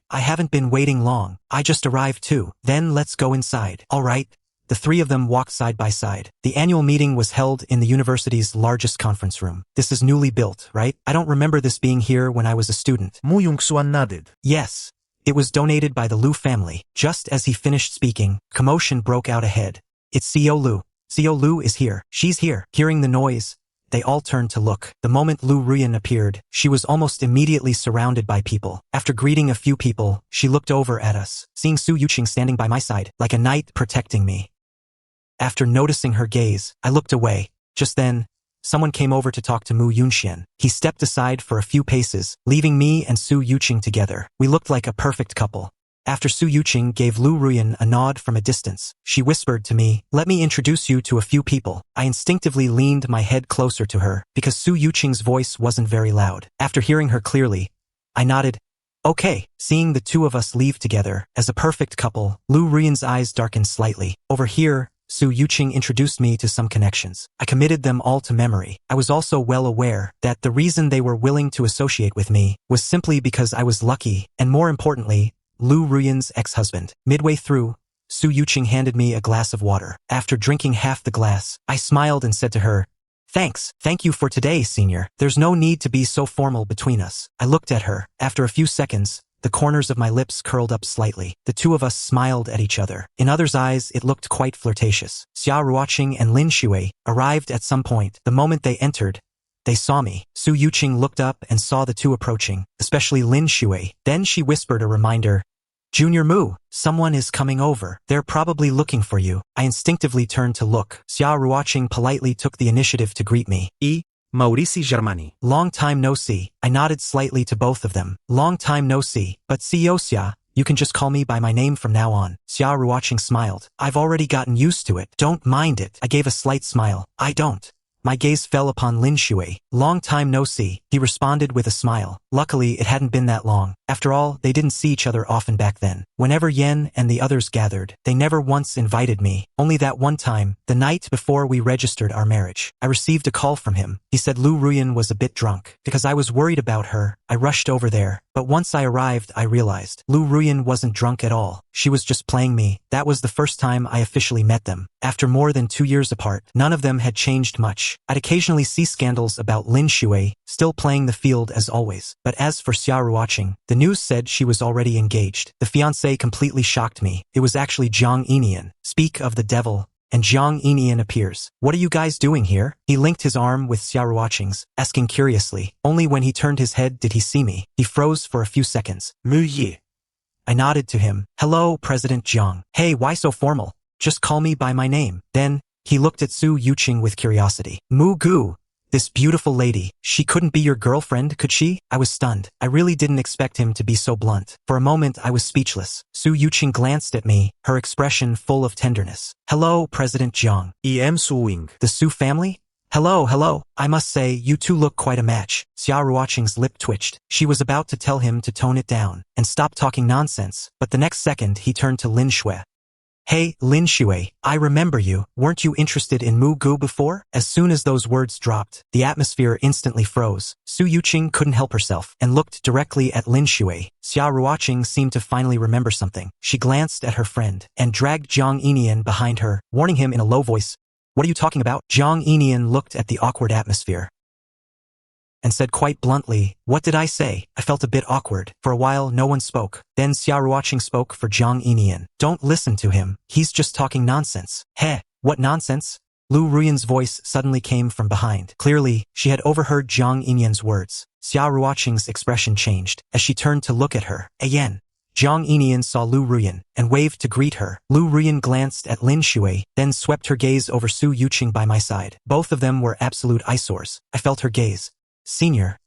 I haven't been waiting long. I just arrived too. Then let's go inside. All right. The three of them walked side by side. The annual meeting was held in the university's largest conference room. This is newly built, right? I don't remember this being here when I was a student. Mu Yongxuan nodded. Yes. It was donated by the Liu family. Just as he finished speaking, commotion broke out ahead. It's CEO Liu. CEO Liu is here. She's here. Hearing the noise, they all turned to look. The moment Liu Ruyan appeared, she was almost immediately surrounded by people. After greeting a few people, she looked over at us, seeing Su Yuqing standing by my side, like a knight protecting me. After noticing her gaze, I looked away. Just then, someone came over to talk to Mu Yunxian. He stepped aside for a few paces, leaving me and Su Yuqing together. We looked like a perfect couple. After Su Yuqing gave Liu Ruyan a nod from a distance, she whispered to me, let me introduce you to a few people. I instinctively leaned my head closer to her, because Su Yuqing's voice wasn't very loud. After hearing her clearly, I nodded. Okay. Seeing the two of us leave together, as a perfect couple, Liu Ruyan's eyes darkened slightly. Over here, Su Yuqing introduced me to some connections. I committed them all to memory. I was also well aware that the reason they were willing to associate with me was simply because I was lucky, and more importantly, Liu Ruyan's ex-husband. Midway through, Su Yuqing handed me a glass of water. After drinking half the glass, I smiled and said to her, Thanks. Thank you for today, senior. There's no need to be so formal between us. I looked at her. After a few seconds, the corners of my lips curled up slightly. The two of us smiled at each other. In others' eyes, it looked quite flirtatious. Xia Ruoqing and Lin Shui arrived at some point. The moment they entered, they saw me. Su Yuqing looked up and saw the two approaching, especially Lin Shui. Then she whispered a reminder, Junior Mu, someone is coming over. They're probably looking for you. I instinctively turned to look. Xia Ruoqing politely took the initiative to greet me. Maurici Germani. Long time no see. I nodded slightly to both of them. Long time no see. But CEO Xia, you can just call me by my name from now on. Xia Ruoqing smiled. I've already gotten used to it. Don't mind it. I gave a slight smile. I don't. My gaze fell upon Lin Shui. Long time no see, he responded with a smile. Luckily, it hadn't been that long. After all, they didn't see each other often back then. Whenever Yen and the others gathered, they never once invited me. Only that one time, the night before we registered our marriage. I received a call from him. He said Liu Ruyan was a bit drunk. Because I was worried about her, I rushed over there, but once I arrived I realized Liu Ruyan wasn't drunk at all. She was just playing me. That was the first time I officially met them. After more than 2 years apart, none of them had changed much. I'd occasionally see scandals about Lin Shui, still playing the field as always. But as for Xia Ruoqing, the news said she was already engaged. The fiancé completely shocked me. It was actually Zhang Yinian. Speak of the devil. And Zhang Yinian appears. What are you guys doing here? He linked his arm with Xia Ruoqing's, asking curiously. Only when he turned his head did he see me. He froze for a few seconds. Mu Yi. I nodded to him. Hello, President Zhang. Hey, why so formal? Just call me by my name. Then, he looked at Su Yuqing with curiosity. Mu Gu. This beautiful lady, she couldn't be your girlfriend, could she? I was stunned. I really didn't expect him to be so blunt. For a moment I was speechless. Su Yuqing glanced at me, her expression full of tenderness. Hello, President Zhang. I.M. Suing. The Su family? Hello. I must say, you two look quite a match. Xia Ruoqing's lip twitched. She was about to tell him to tone it down and stop talking nonsense, but the next second he turned to Lin Shui. Hey, Lin Shui, I remember you. Weren't you interested in Mu Gu before? As soon as those words dropped, the atmosphere instantly froze. Su Yuqing couldn't help herself and looked directly at Lin Shui. Xia Ruoqing seemed to finally remember something. She glanced at her friend and dragged Zhang Yinian behind her, warning him in a low voice. What are you talking about? Zhang Yinian looked at the awkward atmosphere and said quite bluntly, what did I say? I felt a bit awkward. For a while no one spoke. Then Xia Ruoqing spoke for Zhang Yinian. Don't listen to him. He's just talking nonsense. Heh, what nonsense? Liu Ruyan's voice suddenly came from behind. Clearly, she had overheard Zhang Yinian's words. Xia Ruoqing's expression changed as she turned to look at her. Again, Zhang Yinian saw Liu Ruyan and waved to greet her. Liu Ruyan glanced at Lin Shui, then swept her gaze over Su Yuqing by my side. Both of them were absolute eyesores. I felt her gaze. Senior,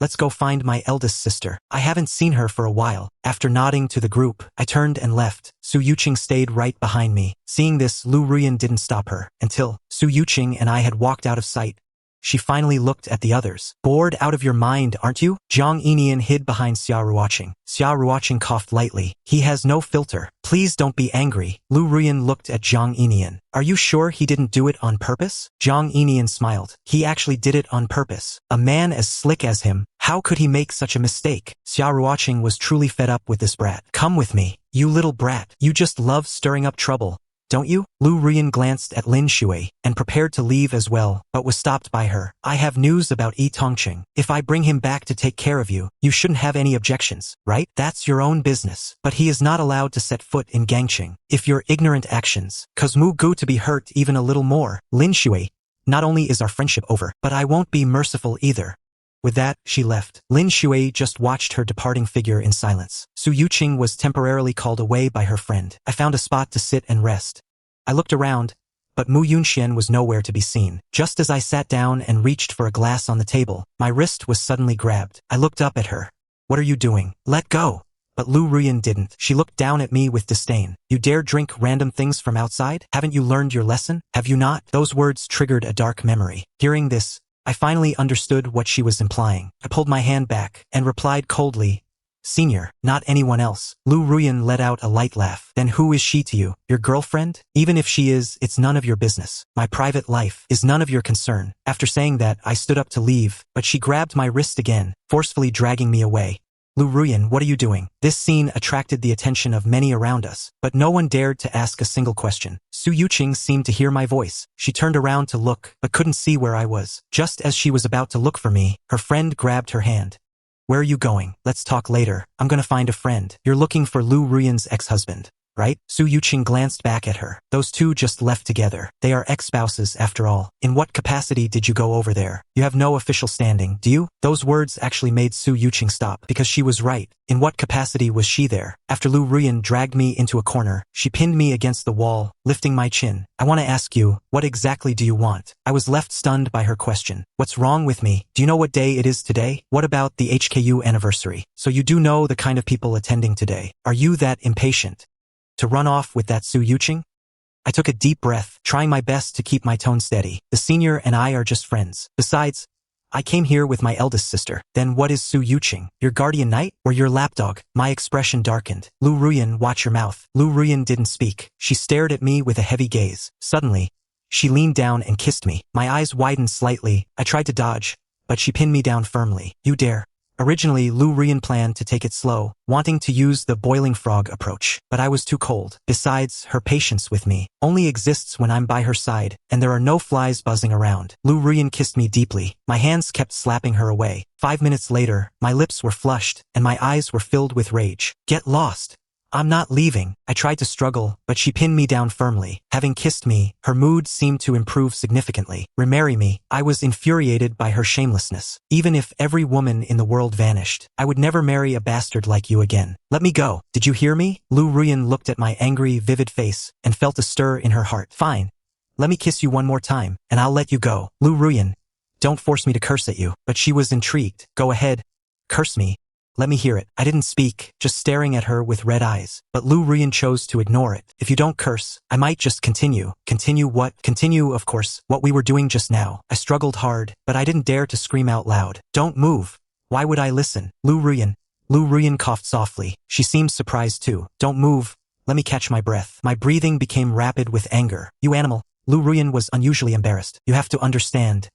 let's go find my eldest sister. I haven't seen her for a while. After nodding to the group, I turned and left. Su Yuqing stayed right behind me. Seeing this, Liu Ruyan didn't stop her until Su Yuqing and I had walked out of sight. She finally looked at the others. Bored out of your mind, aren't you? Zhang Yinian hid behind Xia Ruoqing. Xia Ruoqing coughed lightly. He has no filter. Please don't be angry. Liu Ruyan looked at Zhang Yinian. Are you sure he didn't do it on purpose? Zhang Yinian smiled. He actually did it on purpose. A man as slick as him, how could he make such a mistake? Xia Ruoqing was truly fed up with this brat. Come with me, you little brat. You just love stirring up trouble, don't you? Liu Ruyan glanced at Lin Shui and prepared to leave as well, but was stopped by her. I have news about Yi Tongqing. If I bring him back to take care of you, you shouldn't have any objections, right? That's your own business. But he is not allowed to set foot in Gangqing. If your ignorant actions cause Mu Gu to be hurt even a little more, Lin Shui, not only is our friendship over, but I won't be merciful either. With that, she left. Lin Shui just watched her departing figure in silence. Su Yuqing was temporarily called away by her friend. I found a spot to sit and rest. I looked around, but Mu Yunxian was nowhere to be seen. Just as I sat down and reached for a glass on the table, my wrist was suddenly grabbed. I looked up at her. What are you doing? Let go. But Liu Ruyan didn't. She looked down at me with disdain. You dare drink random things from outside? Haven't you learned your lesson? Have you not? Those words triggered a dark memory. Hearing this, I finally understood what she was implying. I pulled my hand back and replied coldly, Senior, not anyone else. Liu Ruyan let out a light laugh. Then who is she to you? Your girlfriend? Even if she is, it's none of your business. My private life is none of your concern. After saying that, I stood up to leave, but she grabbed my wrist again, forcefully dragging me away. Liu Ruyan, what are you doing? This scene attracted the attention of many around us, but no one dared to ask a single question. Su Yuqing seemed to hear my voice. She turned around to look, but couldn't see where I was. Just as she was about to look for me, her friend grabbed her hand. Where are you going? Let's talk later. I'm gonna find a friend. You're looking for Liu Ruyan's ex-husband, right? Su Yuqing glanced back at her. Those two just left together. They are ex-spouses after all. In what capacity did you go over there? You have no official standing, do you? Those words actually made Su Yuqing stop, because she was right. In what capacity was she there? After Liu Ruyan dragged me into a corner, she pinned me against the wall, lifting my chin. I want to ask you, what exactly do you want? I was left stunned by her question. What's wrong with me? Do you know what day it is today? What about the HKU anniversary? So you do know the kind of people attending today. Are you that impatient to run off with that Su Yuqing? I took a deep breath, trying my best to keep my tone steady. The senior and I are just friends. Besides, I came here with my eldest sister. Then what is Su Yuqing? Your guardian knight? Or your lapdog? My expression darkened. Liu Ruyan, watch your mouth. Liu Ruyan didn't speak. She stared at me with a heavy gaze. Suddenly, she leaned down and kissed me. My eyes widened slightly. I tried to dodge, but she pinned me down firmly. You dare? Originally, Liu Ruyan planned to take it slow, wanting to use the boiling frog approach, but I was too cold. Besides, her patience with me only exists when I'm by her side, and there are no flies buzzing around. Liu Ruyan kissed me deeply. My hands kept slapping her away. 5 minutes later, my lips were flushed, and my eyes were filled with rage. Get lost. I'm not leaving. I tried to struggle, but she pinned me down firmly. Having kissed me, her mood seemed to improve significantly. Remarry me. I was infuriated by her shamelessness. Even if every woman in the world vanished, I would never marry a bastard like you again. Let me go. Did you hear me? Liu Ruyan looked at my angry, vivid face and felt a stir in her heart. Fine. Let me kiss you one more time, and I'll let you go. Liu Ruyan, don't force me to curse at you. But she was intrigued. Go ahead. Curse me. Let me hear it. I didn't speak, just staring at her with red eyes. But Liu Ruyan chose to ignore it. If you don't curse, I might just continue. Continue what? Continue, of course, what we were doing just now. I struggled hard, but I didn't dare to scream out loud. Don't move. Why would I listen? Liu Ruyan. Liu Ruyan coughed softly. She seemed surprised too. Don't move. Let me catch my breath. My breathing became rapid with anger. You animal. Liu Ruyan was unusually embarrassed. You have to understand.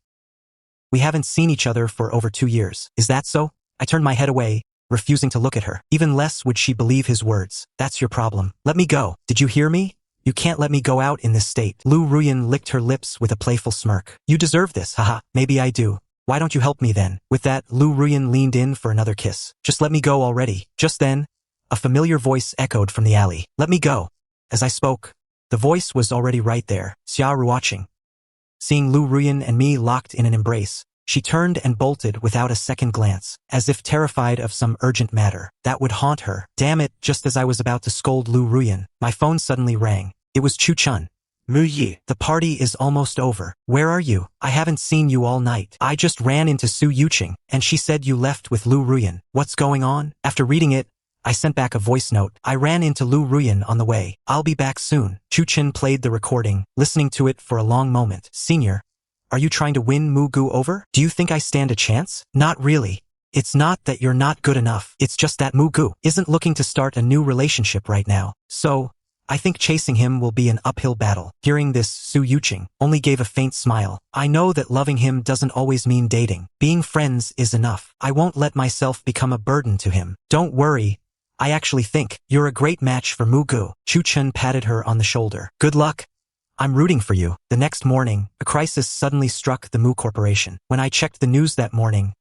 We haven't seen each other for over 2 years. Is that so? I turned my head away, refusing to look at her. Even less would she believe his words. That's your problem. Let me go. Did you hear me? You can't let me go out in this state. Liu Ruyan licked her lips with a playful smirk. You deserve this, haha. Maybe I do. Why don't you help me then? With that, Liu Ruyan leaned in for another kiss. Just let me go already. Just then, a familiar voice echoed from the alley. Let me go. As I spoke, the voice was already right there. Xia Ruoqing. Seeing Liu Ruyan and me locked in an embrace, she turned and bolted without a second glance, as if terrified of some urgent matter that would haunt her. Damn it, just as I was about to scold Liu Ruyan, my phone suddenly rang. It was Chu Chun. Mu Yi, the party is almost over. Where are you? I haven't seen you all night. I just ran into Su Yuqing, and she said you left with Liu Ruyan. What's going on? After reading it, I sent back a voice note. I ran into Liu Ruyan on the way. I'll be back soon. Chu Chun played the recording, listening to it for a long moment. Senior, are you trying to win Mugu over? Do you think I stand a chance? Not really. It's not that you're not good enough. It's just that Mugu isn't looking to start a new relationship right now. So, I think chasing him will be an uphill battle. Hearing this, Su Yuqing only gave a faint smile. I know that loving him doesn't always mean dating. Being friends is enough. I won't let myself become a burden to him. Don't worry. I actually think you're a great match for Mugu. Chu Chun patted her on the shoulder. Good luck. I'm rooting for you. The next morning, a crisis suddenly struck the Mu Corporation. When I checked the news that morning,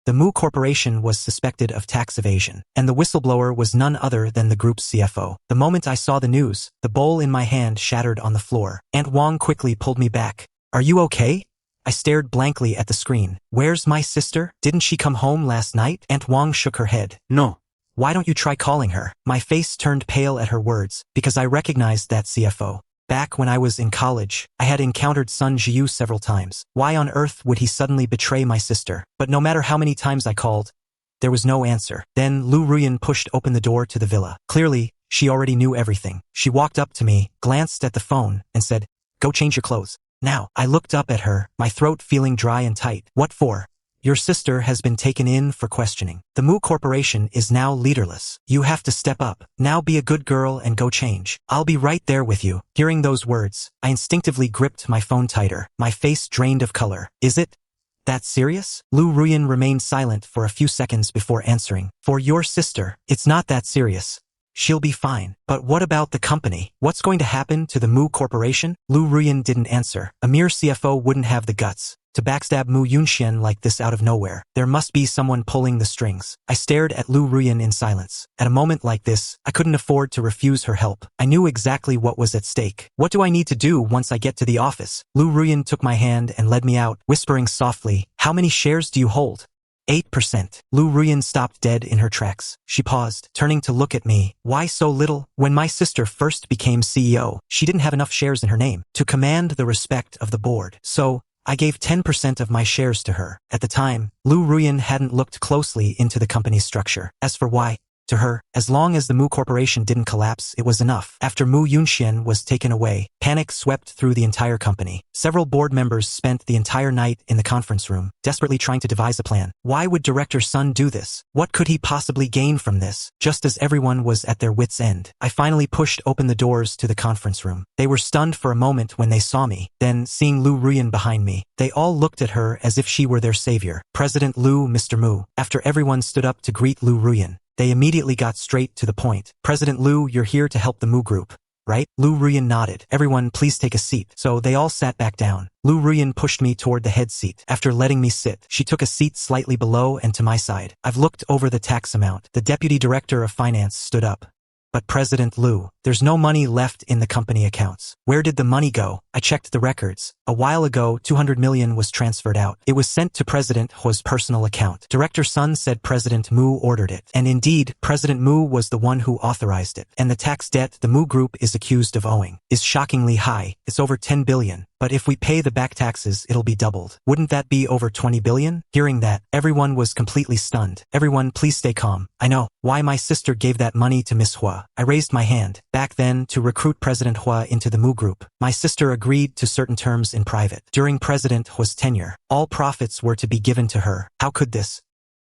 the Mu Corporation was suspected of tax evasion, and the whistleblower was none other than the group's CFO. The moment I saw the news, the bowl in my hand shattered on the floor. Aunt Wang quickly pulled me back. Are you okay? I stared blankly at the screen. Where's my sister? Didn't she come home last night? Aunt Wang shook her head. No. Why don't you try calling her? My face turned pale at her words, because I recognized that CFO. Back when I was in college, I had encountered Sun Jiu several times. Why on earth would he suddenly betray my sister? But no matter how many times I called, there was no answer. Then Liu Ruyan pushed open the door to the villa. Clearly, she already knew everything. She walked up to me, glanced at the phone, and said, "Go change your clothes. Now." I looked up at her, my throat feeling dry and tight. What for? Your sister has been taken in for questioning. The Mu Corporation is now leaderless. You have to step up. Now be a good girl and go change. I'll be right there with you. Hearing those words, I instinctively gripped my phone tighter. My face drained of color. Is it that serious? Liu Ruyan remained silent for a few seconds before answering. For your sister, it's not that serious. She'll be fine. But what about the company? What's going to happen to the Mu Corporation? Liu Ruyan didn't answer. A mere CFO wouldn't have the guts to backstab Mu Yunxian like this out of nowhere. There must be someone pulling the strings. I stared at Liu Ruyan in silence. At a moment like this, I couldn't afford to refuse her help. I knew exactly what was at stake. What do I need to do once I get to the office? Liu Ruyan took my hand and led me out, whispering softly, "How many shares do you hold?" 8%. Liu Ruyan stopped dead in her tracks. She paused, turning to look at me. Why so little? When my sister first became CEO, she didn't have enough shares in her name to command the respect of the board. So, I gave 10% of my shares to her. At the time, Liu Ruyan hadn't looked closely into the company's structure. As for why To her, as long as the Mu Corporation didn't collapse, it was enough. After Mu Yunxian was taken away, panic swept through the entire company. Several board members spent the entire night in the conference room, desperately trying to devise a plan. Why would Director Sun do this? What could he possibly gain from this? Just as everyone was at their wits' end, I finally pushed open the doors to the conference room. They were stunned for a moment when they saw me. Then, seeing Liu Ruyan behind me, they all looked at her as if she were their savior. President Liu, Mr. Mu. After everyone stood up to greet Liu Ruyan, they immediately got straight to the point. President Liu, you're here to help the Mu Group, right? Liu Ruyan nodded. Everyone, please take a seat. So they all sat back down. Liu Ruyan pushed me toward the head seat. After letting me sit, she took a seat slightly below and to my side. I've looked over the tax amount. The Deputy Director of Finance stood up. But President Liu, there's no money left in the company accounts. Where did the money go? I checked the records. A while ago, 200 million was transferred out. It was sent to President Hua's personal account. Director Sun said President Mu ordered it. And indeed, President Mu was the one who authorized it. And the tax debt the Mu Group is accused of owing is shockingly high. It's over 10 billion. But if we pay the back taxes, it'll be doubled. Wouldn't that be over 20 billion? Hearing that, everyone was completely stunned. Everyone, please stay calm. I know why my sister gave that money to Miss Hua. I raised my hand. Back then, to recruit President Hua into the Mu Group, my sister agreed to certain terms in private. During President Hua's tenure, all profits were to be given to her. How could this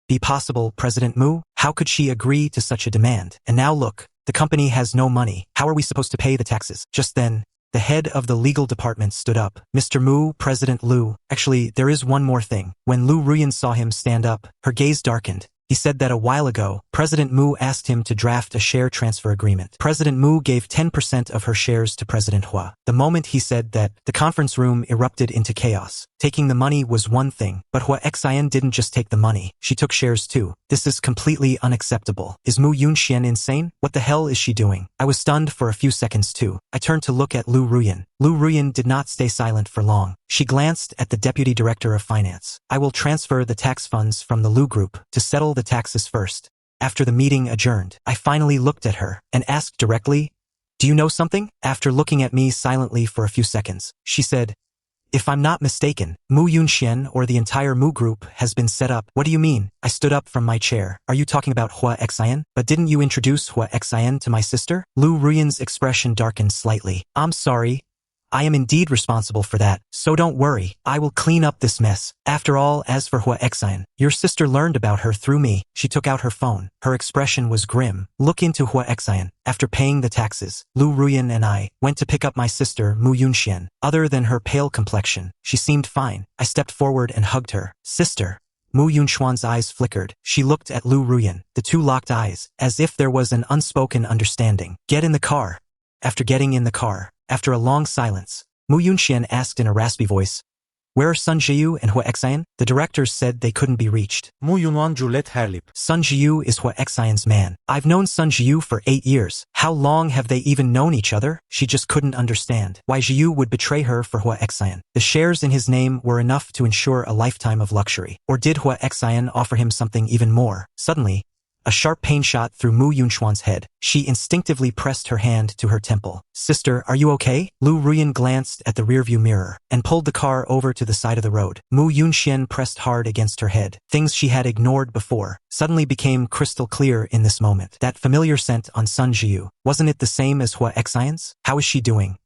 be possible, President Mu? How could she agree to such a demand? And now look, the company has no money. How are we supposed to pay the taxes? Just then, the head of the legal department stood up. Mr. Mu, President Liu, actually, there is one more thing. When Liu Ruyan saw him stand up, her gaze darkened. He said that a while ago, President Mu asked him to draft a share transfer agreement. President Mu gave 10% of her shares to President Hua. The moment he said that, the conference room erupted into chaos. Taking the money was one thing, but Hua Xian didn't just take the money. She took shares too. This is completely unacceptable. Is Mu Yunxian insane? What the hell is she doing? I was stunned for a few seconds too. I turned to look at Liu Ruyan. Liu Ruyan did not stay silent for long. She glanced at the Deputy Director of Finance. I will transfer the tax funds from the Liu Group to settle the taxes first. After the meeting adjourned, I finally looked at her and asked directly, do you know something? After looking at me silently for a few seconds, she said, if I'm not mistaken, Mu Yunxian or the entire Mu Group has been set up. What do you mean? I stood up from my chair. Are you talking about Hua Xian? But didn't you introduce Hua Xian to my sister? Liu Ruyan's expression darkened slightly. I'm sorry. I am indeed responsible for that, so don't worry, I will clean up this mess. After all, as for Hua Xian, your sister learned about her through me. She took out her phone. Her expression was grim. Look into Hua Xian. After paying the taxes, Liu Ruyan and I went to pick up my sister, Mu Yunxian. Other than her pale complexion, she seemed fine. I stepped forward and hugged her. Sister. Mu Yunxuan's eyes flickered. She looked at Liu Ruyan. The two locked eyes, as if there was an unspoken understanding. Get in the car. After getting in the car, after a long silence, Mu Yunxian asked in a raspy voice, where are Sun Jiyu and Hua Xian? The directors said they couldn't be reached. Mu Yunwan Julet Herlip. Sun Jiyu is Hua Xian's man. I've known Sun Jiyu for 8 years. How long have they even known each other? She just couldn't understand why Jiyu would betray her for Hua Xian. The shares in his name were enough to ensure a lifetime of luxury. Or did Hua Xian offer him something even more? Suddenly, a sharp pain shot through Mu Yunxuan's head. She instinctively pressed her hand to her temple. Sister, are you okay? Liu Ruyan glanced at the rearview mirror and pulled the car over to the side of the road. Mu Yunxian pressed hard against her head. Things she had ignored before suddenly became crystal clear in this moment. That familiar scent on Sun Jiyu, wasn't it the same as Hua Xian's? How is she doing?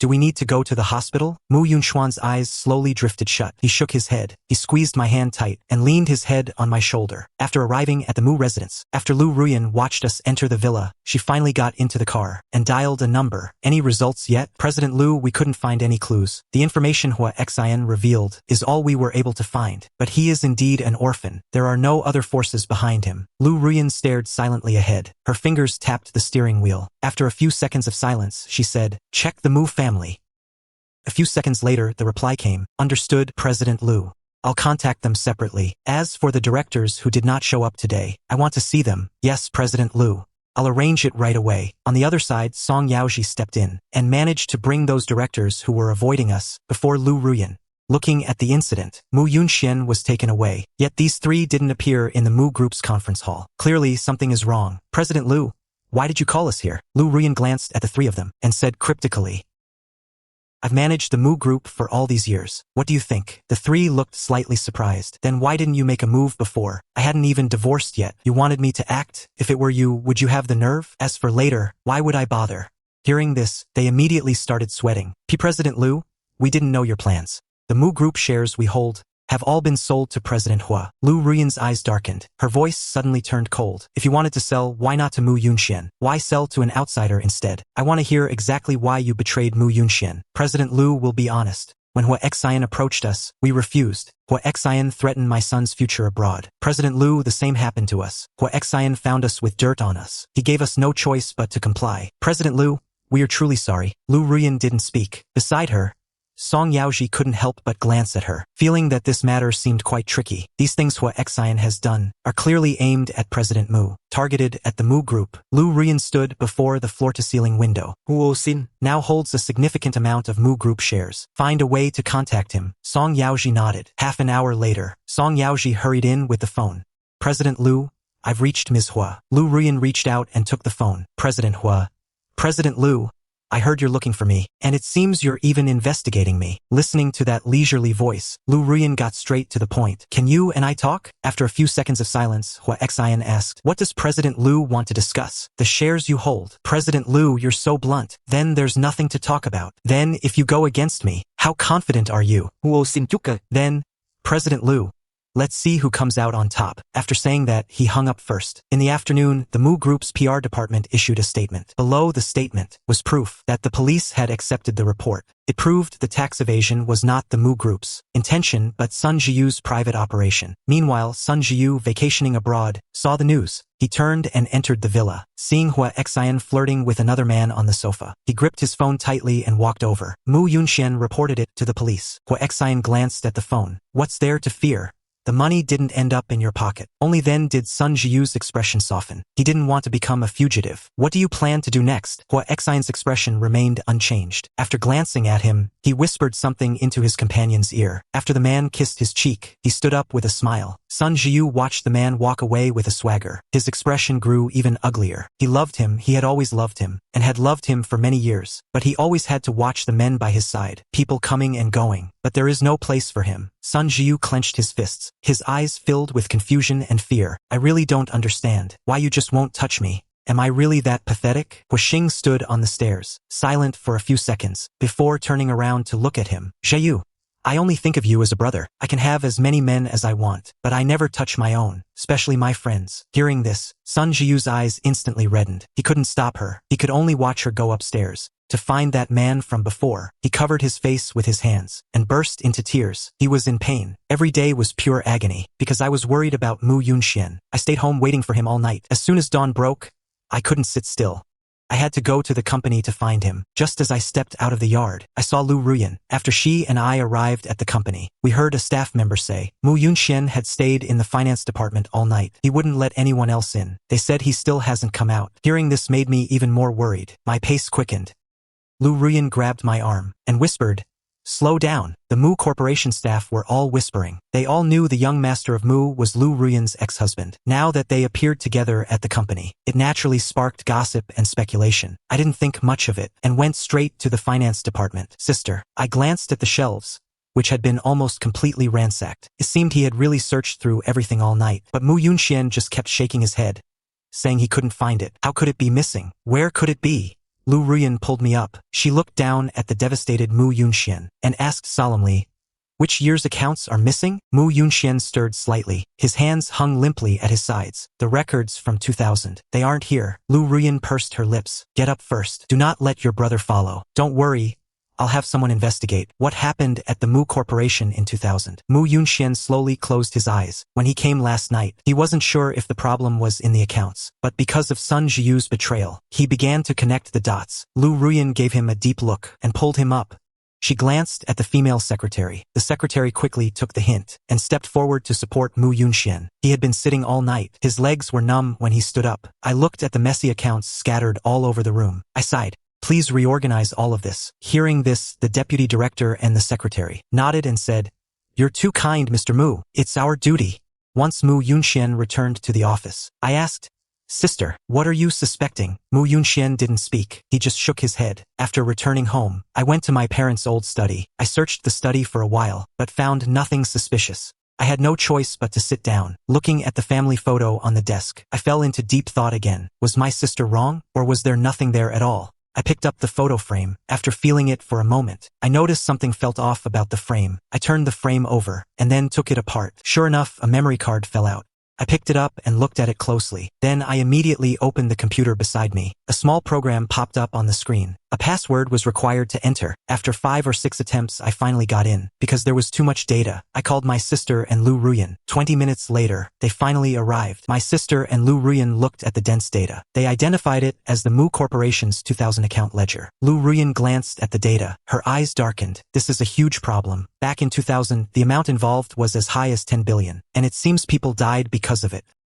Do we need to go to the hospital? Mu Yunxuan's eyes slowly drifted shut. He shook his head. He squeezed my hand tight and leaned his head on my shoulder. After arriving at the Mu residence, after Liu Ruyan watched us enter the villa, she finally got into the car and dialed a number. Any results yet? President Liu, we couldn't find any clues. The information Hua Xian revealed is all we were able to find. But he is indeed an orphan. There are no other forces behind him. Liu Ruyan stared silently ahead. Her fingers tapped the steering wheel. After a few seconds of silence, she said, check the Mu family. A few seconds later, the reply came. Understood, President Liu. I'll contact them separately. As for the directors who did not show up today, I want to see them. Yes, President Liu. I'll arrange it right away. On the other side, Song Yaoji stepped in and managed to bring those directors who were avoiding us before Liu Ruyan. Looking at the incident, Mu Yunxian was taken away, yet these three didn't appear in the Mu Group's conference hall. Clearly, something is wrong. President Liu, why did you call us here? Liu Ruyan glanced at the three of them and said cryptically, I've managed the Mu Group for all these years. What do you think? The three looked slightly surprised. Then why didn't you make a move before? I hadn't even divorced yet. You wanted me to act? If it were you, would you have the nerve? As for later, why would I bother? Hearing this, they immediately started sweating. President Liu, we didn't know your plans. The Mu Group shares we hold have all been sold to President Hua. Liu Ruyan's eyes darkened. Her voice suddenly turned cold. If you wanted to sell, why not to Mu Yunxian? Why sell to an outsider instead? I want to hear exactly why you betrayed Mu Yunxian. President Liu will be honest. When Hua Xian approached us, we refused. Hua Xian threatened my son's future abroad. President Liu, the same happened to us. Hua Xian found us with dirt on us. He gave us no choice but to comply. President Liu, we are truly sorry. Liu Ruyan didn't speak. Beside her, Song Yaoji couldn't help but glance at her, feeling that this matter seemed quite tricky. These things Hua Xian has done are clearly aimed at President Mu, targeted at the Mu Group. Liu Ruyan stood before the floor-to-ceiling window. Huo Xin now holds a significant amount of Mu Group shares. Find a way to contact him. Song Yaoji nodded. Half an hour later, Song Yaoji hurried in with the phone. President Liu, I've reached Ms. Hua. Liu Ruyan reached out and took the phone. President Hua. President Liu, I heard you're looking for me, and it seems you're even investigating me. Listening to that leisurely voice, Liu Ruyan got straight to the point. Can you and I talk? After a few seconds of silence, Hua Xian asked, what does President Liu want to discuss? The shares you hold. President Liu, you're so blunt. Then there's nothing to talk about. Then, if you go against me, how confident are you? Then, President Liu, let's see who comes out on top. After saying that, he hung up first. In the afternoon, the Mu Group's PR department issued a statement. Below the statement was proof that the police had accepted the report. It proved the tax evasion was not the Mu Group's intention but Sun Zhiyu's private operation. Meanwhile, Sun Zhiyu, vacationing abroad, saw the news. He turned and entered the villa. Seeing Hua Xian flirting with another man on the sofa, he gripped his phone tightly and walked over. Mu Yunxian reported it to the police. Hua Xian glanced at the phone. What's there to fear? The money didn't end up in your pocket. Only then did Sun Zhiyu's expression soften. He didn't want to become a fugitive. What do you plan to do next? Hua Xian's expression remained unchanged. After glancing at him, he whispered something into his companion's ear. After the man kissed his cheek, he stood up with a smile. Sun Zhiyu watched the man walk away with a swagger. His expression grew even uglier. He loved him, he had always loved him, and had loved him for many years. But he always had to watch the men by his side, people coming and going. But there is no place for him. Sun Zhiyu clenched his fists, his eyes filled with confusion and fear. I really don't understand why you just won't touch me. Am I really that pathetic? Huixing stood on the stairs, silent for a few seconds, before turning around to look at him. Zhiyu, I only think of you as a brother. I can have as many men as I want, but I never touch my own, especially my friends. Hearing this, Sun Zhiyu's eyes instantly reddened. He couldn't stop her. He could only watch her go upstairs. To find that man from before, he covered his face with his hands and burst into tears. He was in pain. Every day was pure agony, because I was worried about Mu Yunxian. I stayed home waiting for him all night. As soon as dawn broke, I couldn't sit still. I had to go to the company to find him. Just as I stepped out of the yard, I saw Liu Ruyan. After she and I arrived at the company, we heard a staff member say, Mu Yunxian had stayed in the finance department all night. He wouldn't let anyone else in. They said he still hasn't come out. Hearing this made me even more worried. My pace quickened. Liu Ruyan grabbed my arm and whispered, slow down. The Mu Corporation staff were all whispering. They all knew the young master of Mu was Liu Ruyan's ex-husband. Now that they appeared together at the company, it naturally sparked gossip and speculation. I didn't think much of it and went straight to the finance department. Sister, I glanced at the shelves, which had been almost completely ransacked. It seemed he had really searched through everything all night, but Mu Yunxian just kept shaking his head, saying he couldn't find it. How could it be missing? Where could it be? Liu Ruyan pulled me up. She looked down at the devastated Mu Yunxian and asked solemnly, which year's accounts are missing? Mu Yunxian stirred slightly. His hands hung limply at his sides. The records from 2000. They aren't here. Liu Ruyan pursed her lips. Get up first. Do not let your brother follow. Don't worry. I'll have someone investigate what happened at the Mu Corporation in 2000. Mu Yunxian slowly closed his eyes. When he came last night, he wasn't sure if the problem was in the accounts, but because of Sun Zhiyu's betrayal, he began to connect the dots. Liu Ruyan gave him a deep look and pulled him up. She glanced at the female secretary. The secretary quickly took the hint and stepped forward to support Mu Yunxian. He had been sitting all night. His legs were numb when he stood up. I looked at the messy accounts scattered all over the room. I sighed. Please reorganize all of this. Hearing this, the deputy director and the secretary nodded and said, You're too kind, Mr. Mu. It's our duty. Once Mu Yunxian returned to the office, I asked, Sister, what are you suspecting? Mu Yunxian didn't speak. He just shook his head. After returning home, I went to my parents' old study. I searched the study for a while, but found nothing suspicious. I had no choice but to sit down. Looking at the family photo on the desk, I fell into deep thought again. Was my sister wrong, or was there nothing there at all? I picked up the photo frame. After feeling it for a moment, I noticed something felt off about the frame. I turned the frame over, and then took it apart. Sure enough, a memory card fell out. I picked it up and looked at it closely. Then I immediately opened the computer beside me. A small program popped up on the screen. A password was required to enter. After 5 or 6 attempts, I finally got in. Because there was too much data, I called my sister and Liu Ruyan. 20 minutes later, they finally arrived. My sister and Liu Ruyan looked at the dense data. They identified it as the Mu Corporation's 2000 account ledger. Liu Ruyan glanced at the data. Her eyes darkened. This is a huge problem. Back in 2000, the amount involved was as high as 10 billion. And it seems people died because of it.